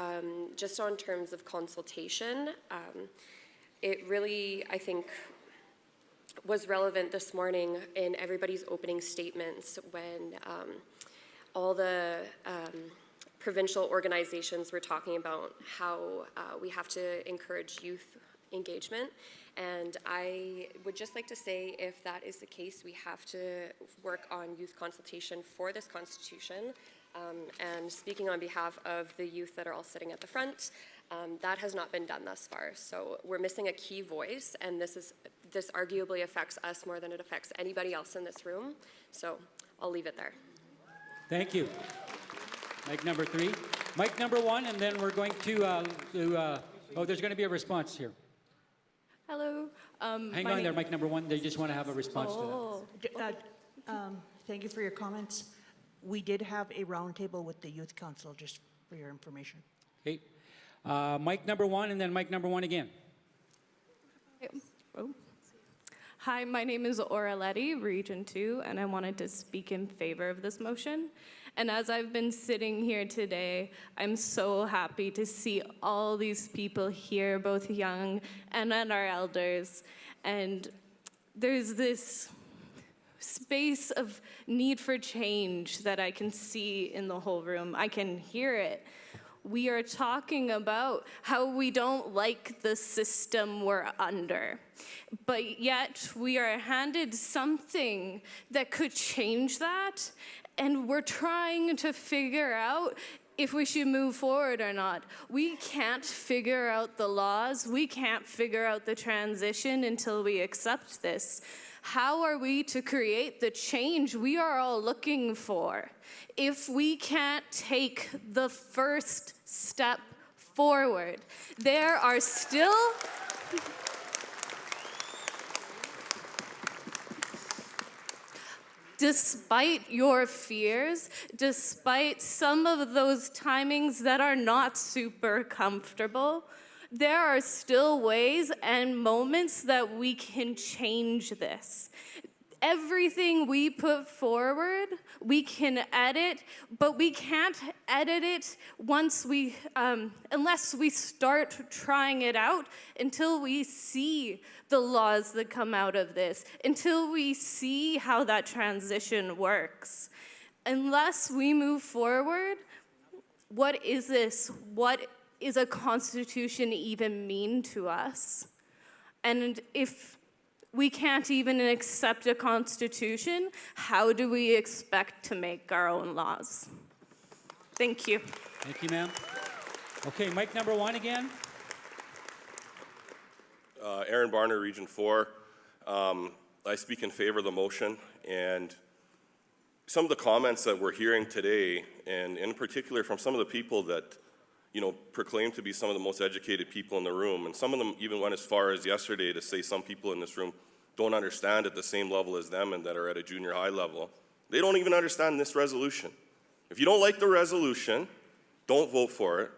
just on terms of consultation, it really, I think, was relevant this morning in everybody's opening statements when all the provincial organizations were talking about how we have to encourage youth engagement. And I would just like to say, if that is the case, we have to work on youth consultation for this Constitution. And speaking on behalf of the youth that are all sitting at the front, that has not been done thus far. So we're missing a key voice, and this arguably affects us more than it affects anybody else in this room. So I'll leave it there. Thank you. Mic number 3. Mic number 1, and then we're going to there's going to be a response here. Hello. Hang on there, mic number 1. They just want to have a response to that. Thank you for your comments. We did have a roundtable with the Youth Council, just for your information. Okay. Mic number one, and then mic number one again. Oh. Hi, my name is Aura Letty, Region 2, and I wanted to speak in favor of this motion. And as I've been sitting here today, I'm so happy to see all these people here, both young and our elders. And there's this space of need for change that I can see in the whole room. I can hear it. We are talking about how we don't like the system we're under, but yet we are handed something that could change that, and we're trying to figure out if we should move forward or not. We can't figure out the laws, we can't figure out the transition until we accept this. How are we to create the change we are all looking for if we can't take the first step forward? There are still despite your fears, despite some of those timings that are not super comfortable, there are still ways and moments that we can change this. Everything we put forward, we can edit, but we can't edit it unless we start trying it out, until we see the laws that come out of this, until we see how that transition works. Unless we move forward, what is this? What is a constitution even mean to us? And if we can't even accept a constitution, how do we expect to make our own laws? Thank you. Thank you, ma'am. Okay, mic number one again. Aaron Barner, Region 4. I speak in favor of the motion, and some of the comments that we're hearing today, and in particular from some of the people that proclaim to be some of the most educated people in the room, and some of them even went as far as yesterday to say some people in this room don't understand at the same level as them and that are at a junior high level. They don't even understand this resolution. If you don't like the resolution, don't vote for it.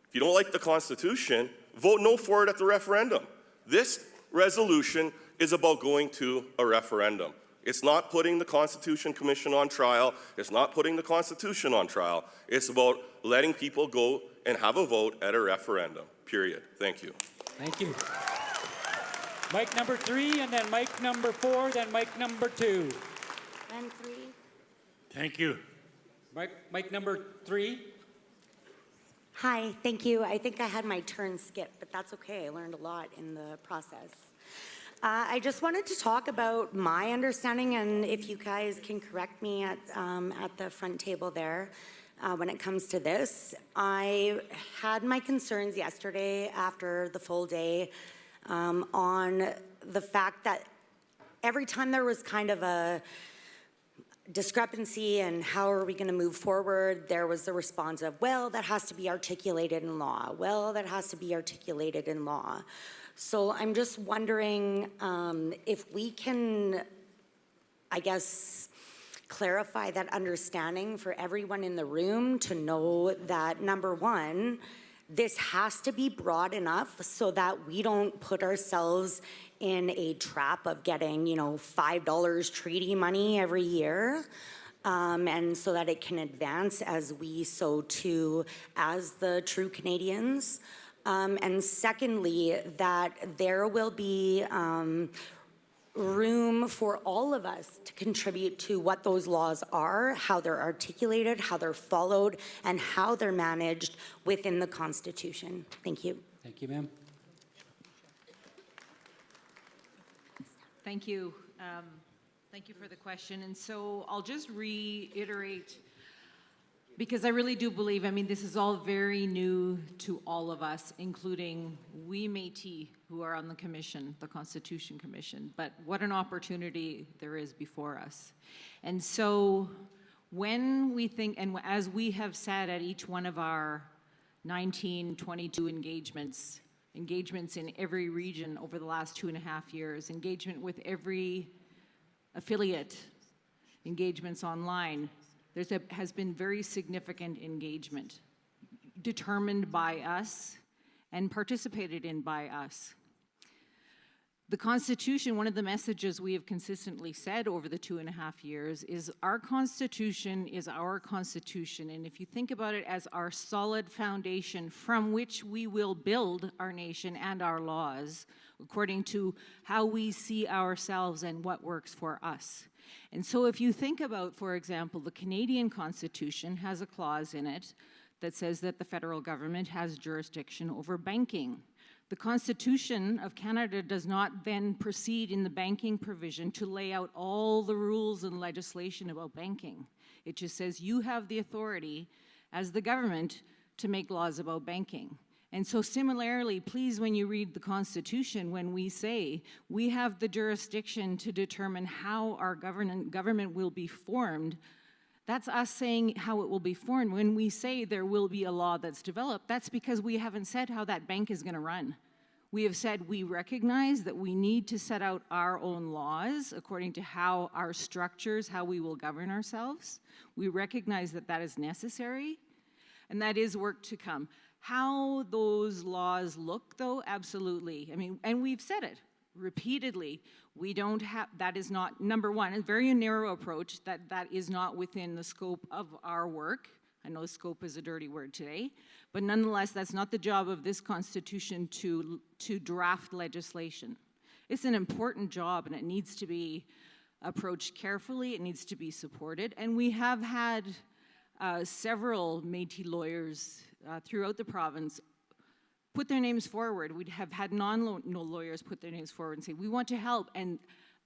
If you don't like the Constitution, vote no for it at the referendum. This resolution is about going to a referendum. It's not putting the Constitution Commission on trial. It's not putting the Constitution on trial. It's about letting people go and have a vote at a referendum, period. Thank you. Thank you. Mic number 3, and then mic number 4, then mic number 2. And 3. Thank you. Mic number 3. Hi, thank you. I think I had my turn skipped, but that's okay. I learned a lot in the process. I just wanted to talk about my understanding, and if you guys can correct me at the front table there when it comes to this. I had my concerns yesterday after the full day on the fact that every time there was kind of a discrepancy and how are we going to move forward, there was the response of, well, that has to be articulated in law. Well, that has to be articulated in law. So I'm just wondering if we can, I guess, clarify that understanding for everyone in the room to know that, number one, this has to be broad enough so that we don't put ourselves in a trap of getting, $5 treaty money every year. And so that it can advance as we so too as the true Canadians. And secondly, that there will be room for all of us to contribute to what those laws are, how they're articulated, how they're followed, and how they're managed within the Constitution. Thank you. Thank you, ma'am. Thank you. Thank you for the question. And so I'll just reiterate, because I really do believe, this is all very new to all of us, including we Métis who are on the commission, the Constitution Commission, but what an opportunity there is before us. And so when we think, and as we have said at each one of our 1922 engagements in every region over the last 2.5 years, engagement with every affiliate, engagements online, has been very significant engagement determined by us and participated in by us. The Constitution, one of the messages we have consistently said over the 2.5 years is our Constitution is our Constitution. And if you think about it as our solid foundation from which we will build our nation and our laws according to how we see ourselves and what works for us. And so if you think about, for example, the Canadian Constitution has a clause in it that says that the federal government has jurisdiction over banking. The Constitution of Canada does not then proceed in the banking provision to lay out all the rules and legislation about banking. It just says you have the authority as the government to make laws about banking. And so similarly, please, when you read the Constitution, when we say we have the jurisdiction to determine how our government will be formed, that's us saying how it will be formed. When we say there will be a law that's developed, that's because we haven't said how that bank is going to run. We have said we recognize that we need to set out our own laws according to how our structures, how we will govern ourselves. We recognize that that is necessary, and that is work to come. How those laws look, though, absolutely. I mean, and we've said it repeatedly. We don't have, that is not, number one, a very narrow approach, that is not within the scope of our work. I know scope is a dirty word today, but nonetheless, that's not the job of this Constitution to draft legislation. It's an important job, and it needs to be approached carefully. It needs to be supported, and we have had several Métis lawyers throughout the province put their names forward. We'd have had non-lawyers put their names forward and say, we want to help. And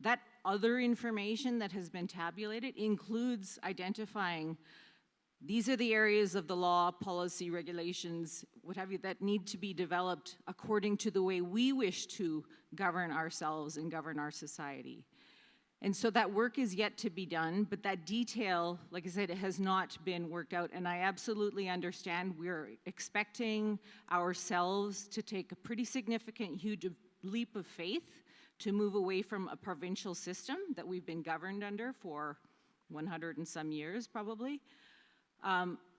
that other information that has been tabulated includes identifying these are the areas of the law, policy, regulations, what have you, that need to be developed according to the way we wish to govern ourselves and govern our society. And so that work is yet to be done, but that detail, like I said, it has not been worked out. And I absolutely understand we're expecting ourselves to take a pretty significant, huge leap of faith to move away from a provincial system that we've been governed under for 100 and some years, probably.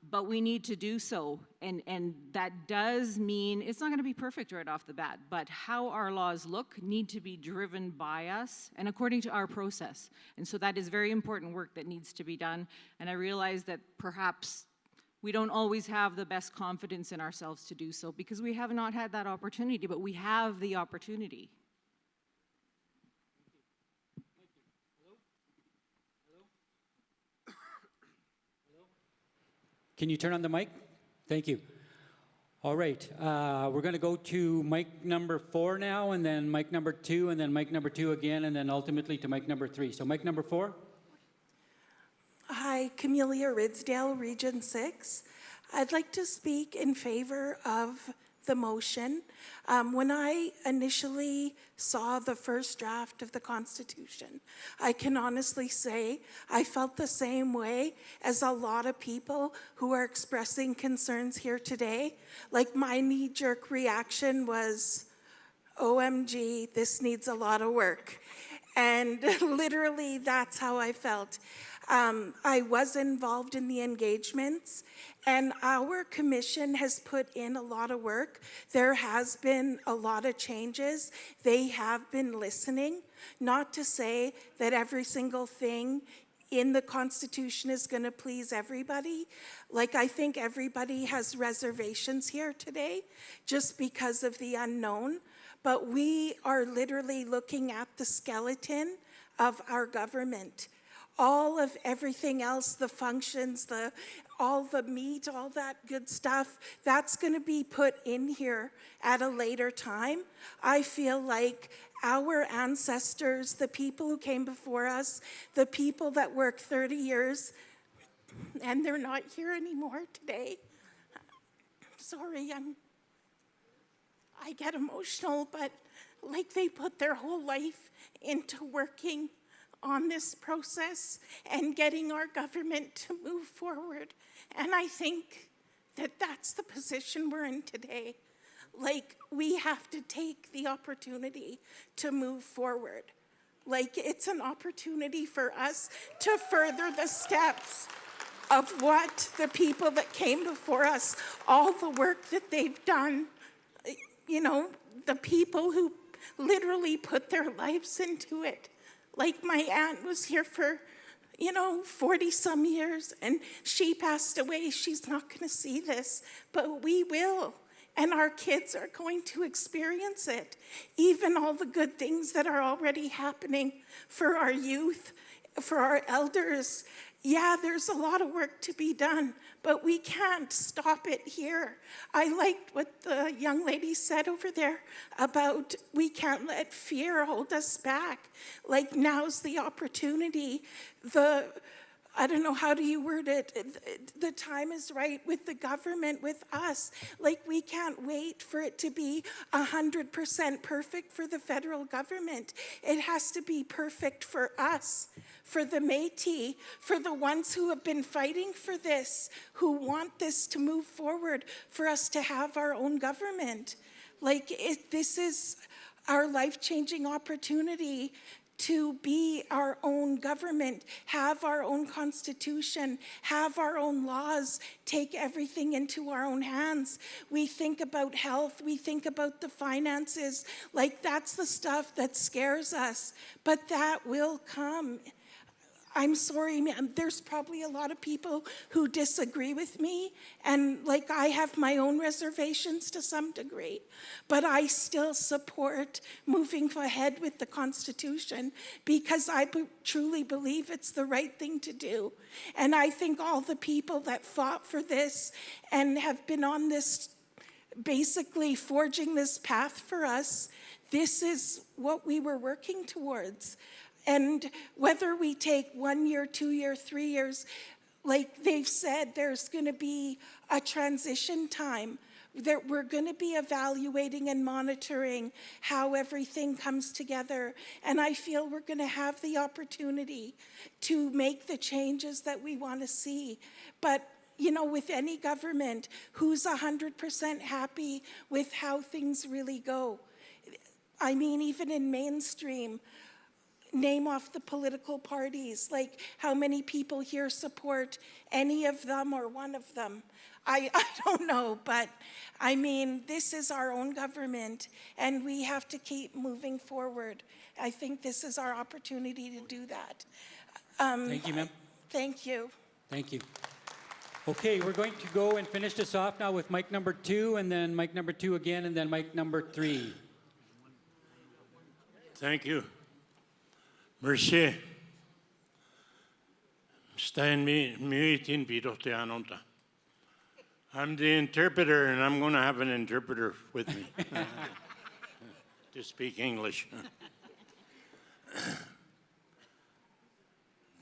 But we need to do so, and that does mean it's not going to be perfect right off the bat, but how our laws look need to be driven by us and according to our process. And so that is very important work that needs to be done, and I realize that perhaps we don't always have the best confidence in ourselves to do so because we have not had that opportunity, but we have the opportunity. Can you turn on the mic? Thank you. All right, we're going to go to mic number 4 now, and then mic number 2, and then mic number 2 again, and then ultimately to mic number 3. So mic number 4. Hi, Camelia Ridsdale, Region 6. I'd like to speak in favor of the motion. When I initially saw the first draft of the Constitution, I can honestly say I felt the same way as a lot of people who are expressing concerns here today. Like, my knee-jerk reaction was, OMG, this needs a lot of work. And literally, that's how I felt. I was involved in the engagements, and our commission has put in a lot of work. There has been a lot of changes. They have been listening, not to say that every single thing in the Constitution is going to please everybody. Like, I think everybody has reservations here today just because of the unknown, but we are literally looking at the skeleton of our government. All of everything else, the functions, all the meat, all that good stuff, that's going to be put in here at a later time. I feel like our ancestors, the people who came before us, the people that worked 30 years, and they're not here anymore today. Sorry, I get emotional, but like, they put their whole life into working on this process and getting our government to move forward. And I think that that's the position we're in today. Like, we have to take the opportunity to move forward. Like, it's an opportunity for us to further the steps of what the people that came before us, all the work that they've done, you know, the people who literally put their lives into it. Like, my aunt was here for, 40 some years, and she passed away. She's not going to see this, but we will. And our kids are going to experience it. Even all the good things that are already happening for our youth, for our elders. Yeah, there's a lot of work to be done, but we can't stop it here. I liked what the young lady said over there about we can't let fear hold us back. Like, now's the opportunity. I don't know, how do you word it? The time is right with the government, with us. Like, we can't wait for it to be 100% perfect for the federal government. It has to be perfect for us, for the Métis, for the ones who have been fighting for this, who want this to move forward, for us to have our own government. Like, this is our life-changing opportunity to be our own government, have our own constitution, have our own laws, take everything into our own hands. We think about health, we think about the finances, like that's the stuff that scares us, but that will come. I'm sorry, there's probably a lot of people who disagree with me, and like I have my own reservations to some degree, but I still support moving ahead with the Constitution because I truly believe it's the right thing to do. And I think all the people that fought for this and have been on this, basically forging this path for us, this is what we were working towards. And whether we take 1 year, 2 years, 3 years, like they've said, there's going to be a transition time that we're going to be evaluating and monitoring how everything comes together. And I feel we're going to have the opportunity to make the changes that we want to see. But with any government, who's 100% happy with how things really go? I mean, even in mainstream, name off the political parties, like how many people here support any of them or one of them. I don't know, but I mean, this is our own government and we have to keep moving forward. I think this is our opportunity to do that. Thank you, ma'am. Thank you. Thank you. Okay, we're going to go and finish this off now with mic number 2, and then mic number 2 again, and then mic number 3. Thank you. Merci. I'm the interpreter, and I'm going to have an interpreter with me to speak English.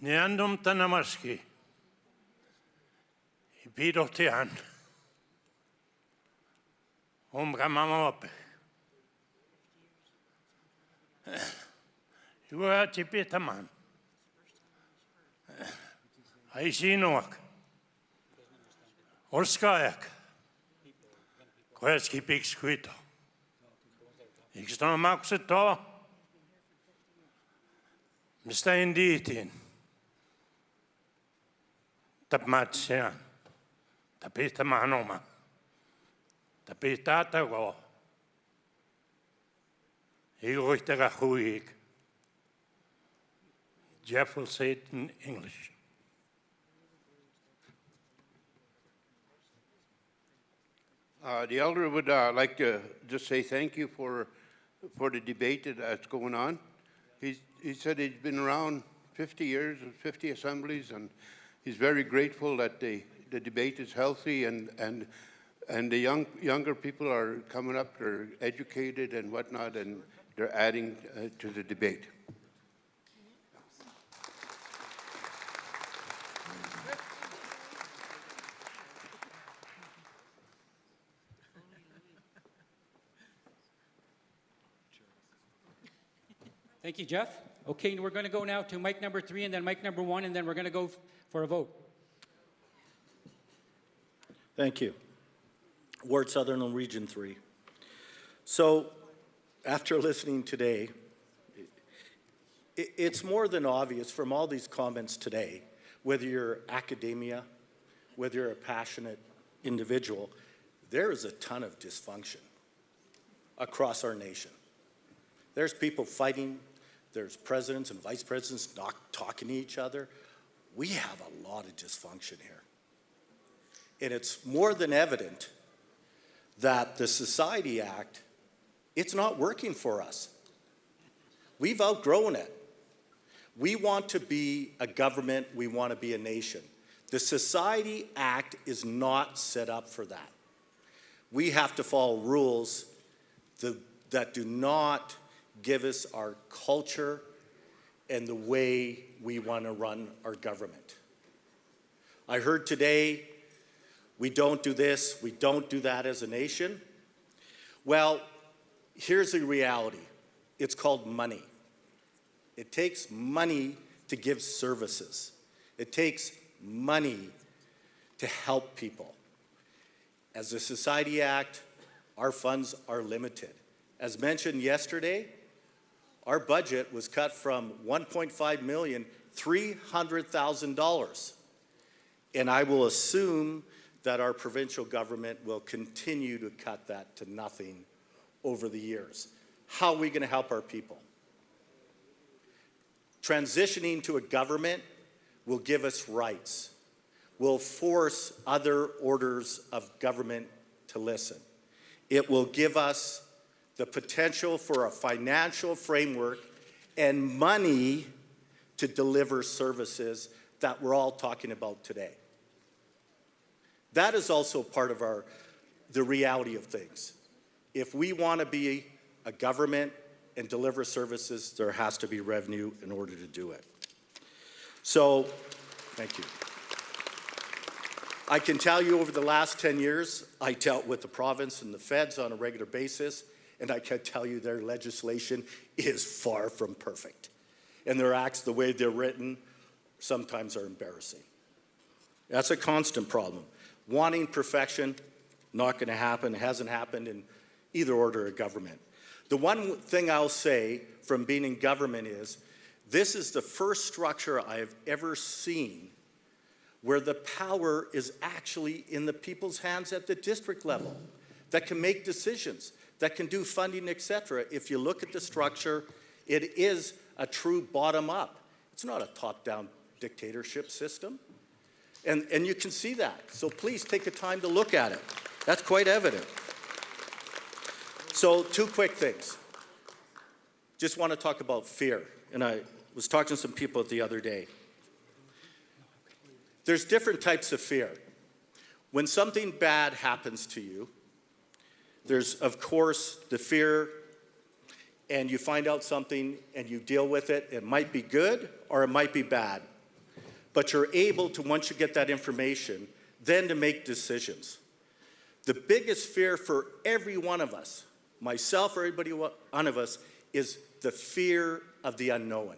Neandum Tanamarski. Pidotian. Omramamape. You are Tipitaman. Aisinoak. Orskayak. Kweski Pixquito. Ixtomaxito. Mr. Inditin. Tapmatsian. Tapita Manoma. Tapita Tago. Egoitera Huig. Jeff will say it in English. The elder would like to just say thank you for the debate that's going on. He said he's been around 50 years, 50 assemblies, and he's very grateful that the debate is healthy and the younger people are coming up, they're educated and whatnot, and they're adding to the debate. Thank you, Jeff. Okay, we're going to go now to mic number 3 and then mic number 1, and then we're going to go for a vote. Thank you. Ward Southern Region 3. So, after listening today, It's more than obvious from all these comments today, whether you're academia, whether you're a passionate individual, there is a ton of dysfunction across our nation. There's people fighting, there's presidents and vice presidents not talking to each other. We have a lot of dysfunction here. And it's more than evident that the Society Act, it's not working for us. We've outgrown it. We want to be a government, we want to be a nation. The Society Act is not set up for that. We have to follow rules that do not give us our culture and the way we want to run our government. I heard today, we don't do this, we don't do that as a nation. Well, here's the reality. It's called money. It takes money to give services. It takes money to help people. As the Society Act, our funds are limited. As mentioned yesterday, our budget was cut from $1.5 million, $300,000. And I will assume that our provincial government will continue to cut that to nothing over the years. How are we going to help our people? Transitioning to a government will give us rights, will force other orders of government to listen. It will give us the potential for a financial framework and money to deliver services that we're all talking about today. That is also part of the reality of things. If we want to be a government and deliver services, there has to be revenue in order to do it. So, thank you. I can tell you over the last 10 years, I dealt with the province and the feds on a regular basis, and I can tell you their legislation is far from perfect. And their acts, the way they're written, sometimes are embarrassing. That's a constant problem. Wanting perfection, not going to happen, hasn't happened in either order of government. The one thing I'll say from being in government is, this is the first structure I have ever seen where the power is actually in the people's hands at the district level, that can make decisions, that can do funding, etc. If you look at the structure, it is a true bottom-up. It's not a top-down dictatorship system. And you can see that. So please take the time to look at it. That's quite evident. So 2 quick things. Just want to talk about fear. And I was talking to some people the other day. There's different types of fear. When something bad happens to you, there's, of course, the fear, and you find out something and you deal with it. It might be good or it might be bad. But you're able to, once you get that information, then to make decisions. The biggest fear for every one of us, myself or everybody, one of us, is the fear of the unknown.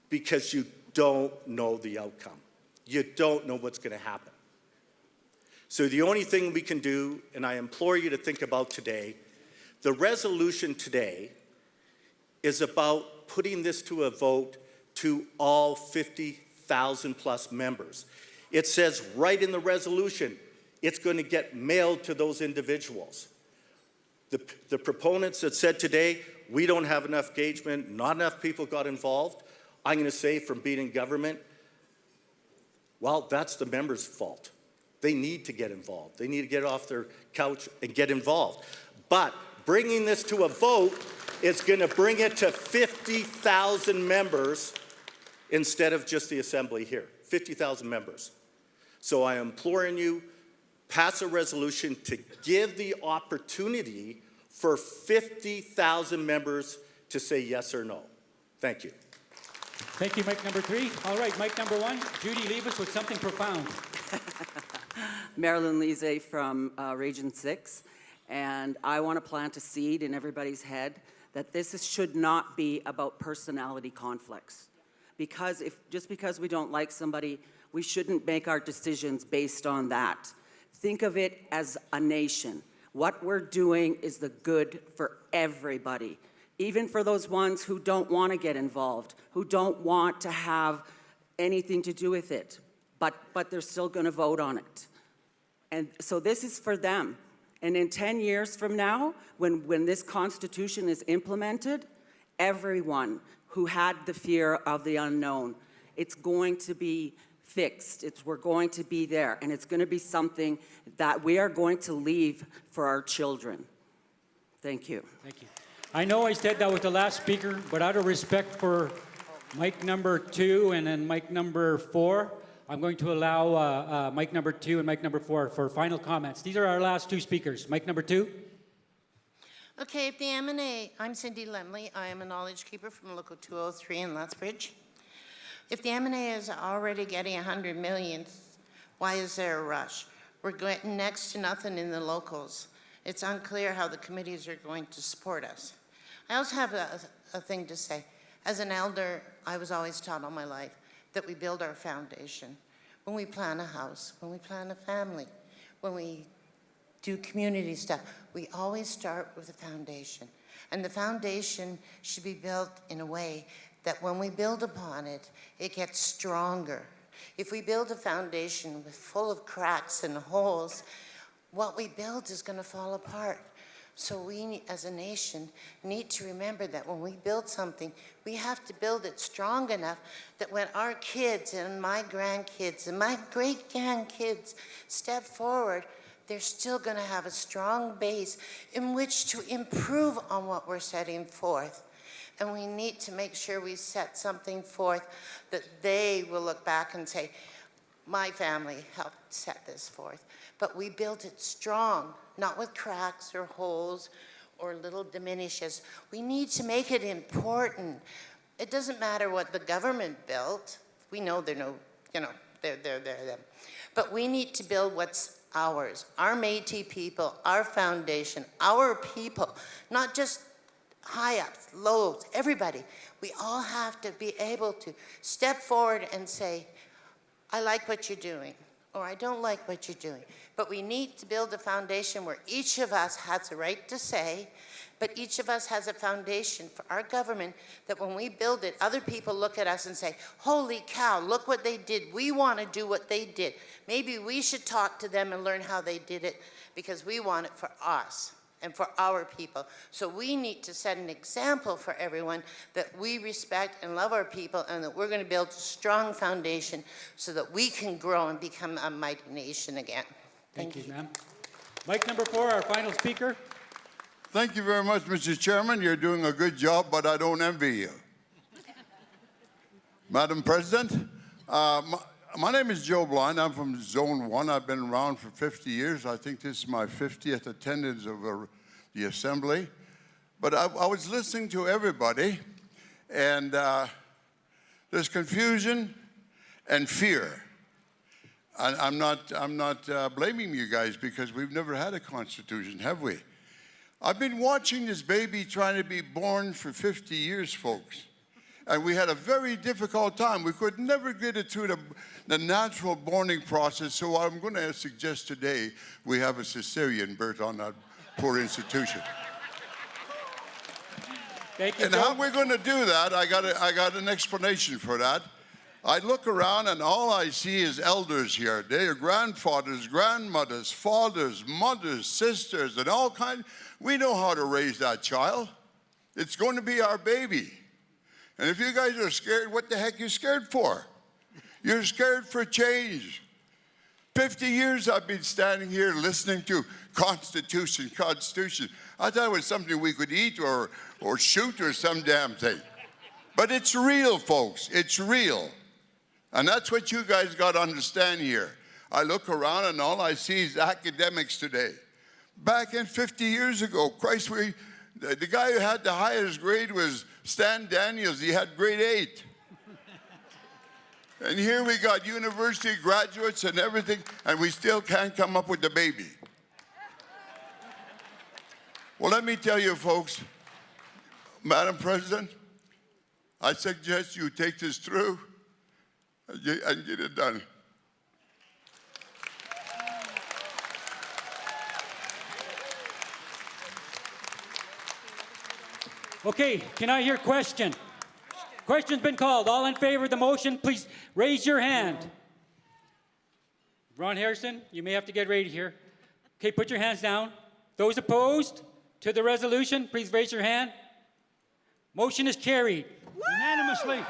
Because you don't know the outcome. You don't know what's going to happen. So the only thing we can do, and I implore you to think about today, the resolution today is about putting this to a vote to all 50,000 plus members. It says right in the resolution, it's going to get mailed to those individuals. The proponents that said today, we don't have enough engagement, not enough people got involved, I'm going to say from being in government, well, that's the members' fault. They need to get involved. They need to get off their couch and get involved. But bringing this to a vote is going to bring it to 50,000 members instead of just the assembly here. 50,000 members. So I am imploring you, pass a resolution to give the opportunity for 50,000 members to say yes or no. Thank you. Thank you, mic number 3. All right, mic number 1, Judy, leave us with something profound. Marilyn Lise from Region 6, and I want to plant a seed in everybody's head that this should not be about personality conflicts. Because just because we don't like somebody, we shouldn't make our decisions based on that. Think of it as a nation. What we're doing is the good for everybody. even for those ones who don't want to get involved, who don't want to have anything to do with it, but they're still going to vote on it. And so this is for them. And in 10 years from now, when this Constitution is implemented, everyone who had the fear of the unknown, it's going to be fixed. We're going to be there, and it's going to be something that we are going to leave for our children. Thank you. Thank you. I know I said that with the last speaker, but out of respect for mic number 2 and then mic number 4, I'm going to allow mic number 2 and mic number 4 for final comments. These are our last 2 speakers. Mic number 2. Okay, if the M&A, I'm Cindy Lemley. I am a knowledge keeper from Local 203 in Lethbridge. If the M&A is already getting 100 million, why is there a rush? We're getting next to nothing in the locals. It's unclear how the committees are going to support us. I also have a thing to say. As an elder, I was always taught all my life that we build our foundation. When we plan a house, when we plan a family, when we do community stuff, we always start with a foundation. And the foundation should be built in a way that when we build upon it, it gets stronger. If we build a foundation full of cracks and holes, what we build is going to fall apart. So we, as a nation, need to remember that when we build something, we have to build it strong enough that when our kids and my grandkids and my great-grandkids step forward, they're still going to have a strong base in which to improve on what we're setting forth. And we need to make sure we set something forth that they will look back and say, my family helped set this forth. But we built it strong, not with cracks or holes or little diminishes. We need to make it important. It doesn't matter what the government built. We know they're them. But we need to build what's ours, our Métis people, our foundation, our people, not just high ups, lows, everybody. We all have to be able to step forward and say, I like what you're doing, or I don't like what you're doing. But we need to build a foundation where each of us has a right to say, but each of us has a foundation for our government that when we build it, other people look at us and say, holy cow, look what they did. We want to do what they did. Maybe we should talk to them and learn how they did it because we want it for us and for our people. So we need to set an example for everyone that we respect and love our people and that we're going to build a strong foundation so that we can grow and become a mighty nation again. Thank you, ma'am. Mic number 4, our final speaker. Thank you very much, Mr. Chairman. You're doing a good job, but I don't envy you. Madam President, my name is Joe Blind. I'm from Zone 1. I've been around for 50 years. I think this is my 50th attendance of the Assembly. But I was listening to everybody, and there's confusion and fear. I'm not blaming you guys because we've never had a constitution, have we? I've been watching this baby trying to be born for 50 years, folks. And we had a very difficult time. We could never get it through the natural borning process. So I'm going to suggest today we have a cesarean birth on that poor institution. Thank you, and how we're going to do that, I got an explanation for that. I look around and all I see is elders here. They are grandfathers, grandmothers, fathers, mothers, sisters, and all kinds. We know how to raise that child. It's going to be our baby. And if you guys are scared, what the heck are you scared for? You're scared for change. 50 years I've been standing here listening to Constitution, Constitution. I thought it was something we could eat or shoot or some damn thing. But it's real, folks. It's real. And that's what you guys got to understand here. I look around and all I see is academics today. Back in 50 years ago, Christ, the guy who had the highest grade was Stan Daniels. He had grade 8. And here we got university graduates and everything, and we still can't come up with the baby. Well, let me tell you, folks, Madam President, I suggest you take this through and get it done. Okay, can I hear question? Question's been called. All in favor of the motion, please raise your hand. Ron Harrison, you may have to get ready here. Okay, put your hands down. Those opposed to the resolution, please raise your hand. Motion is carried. Unanimously.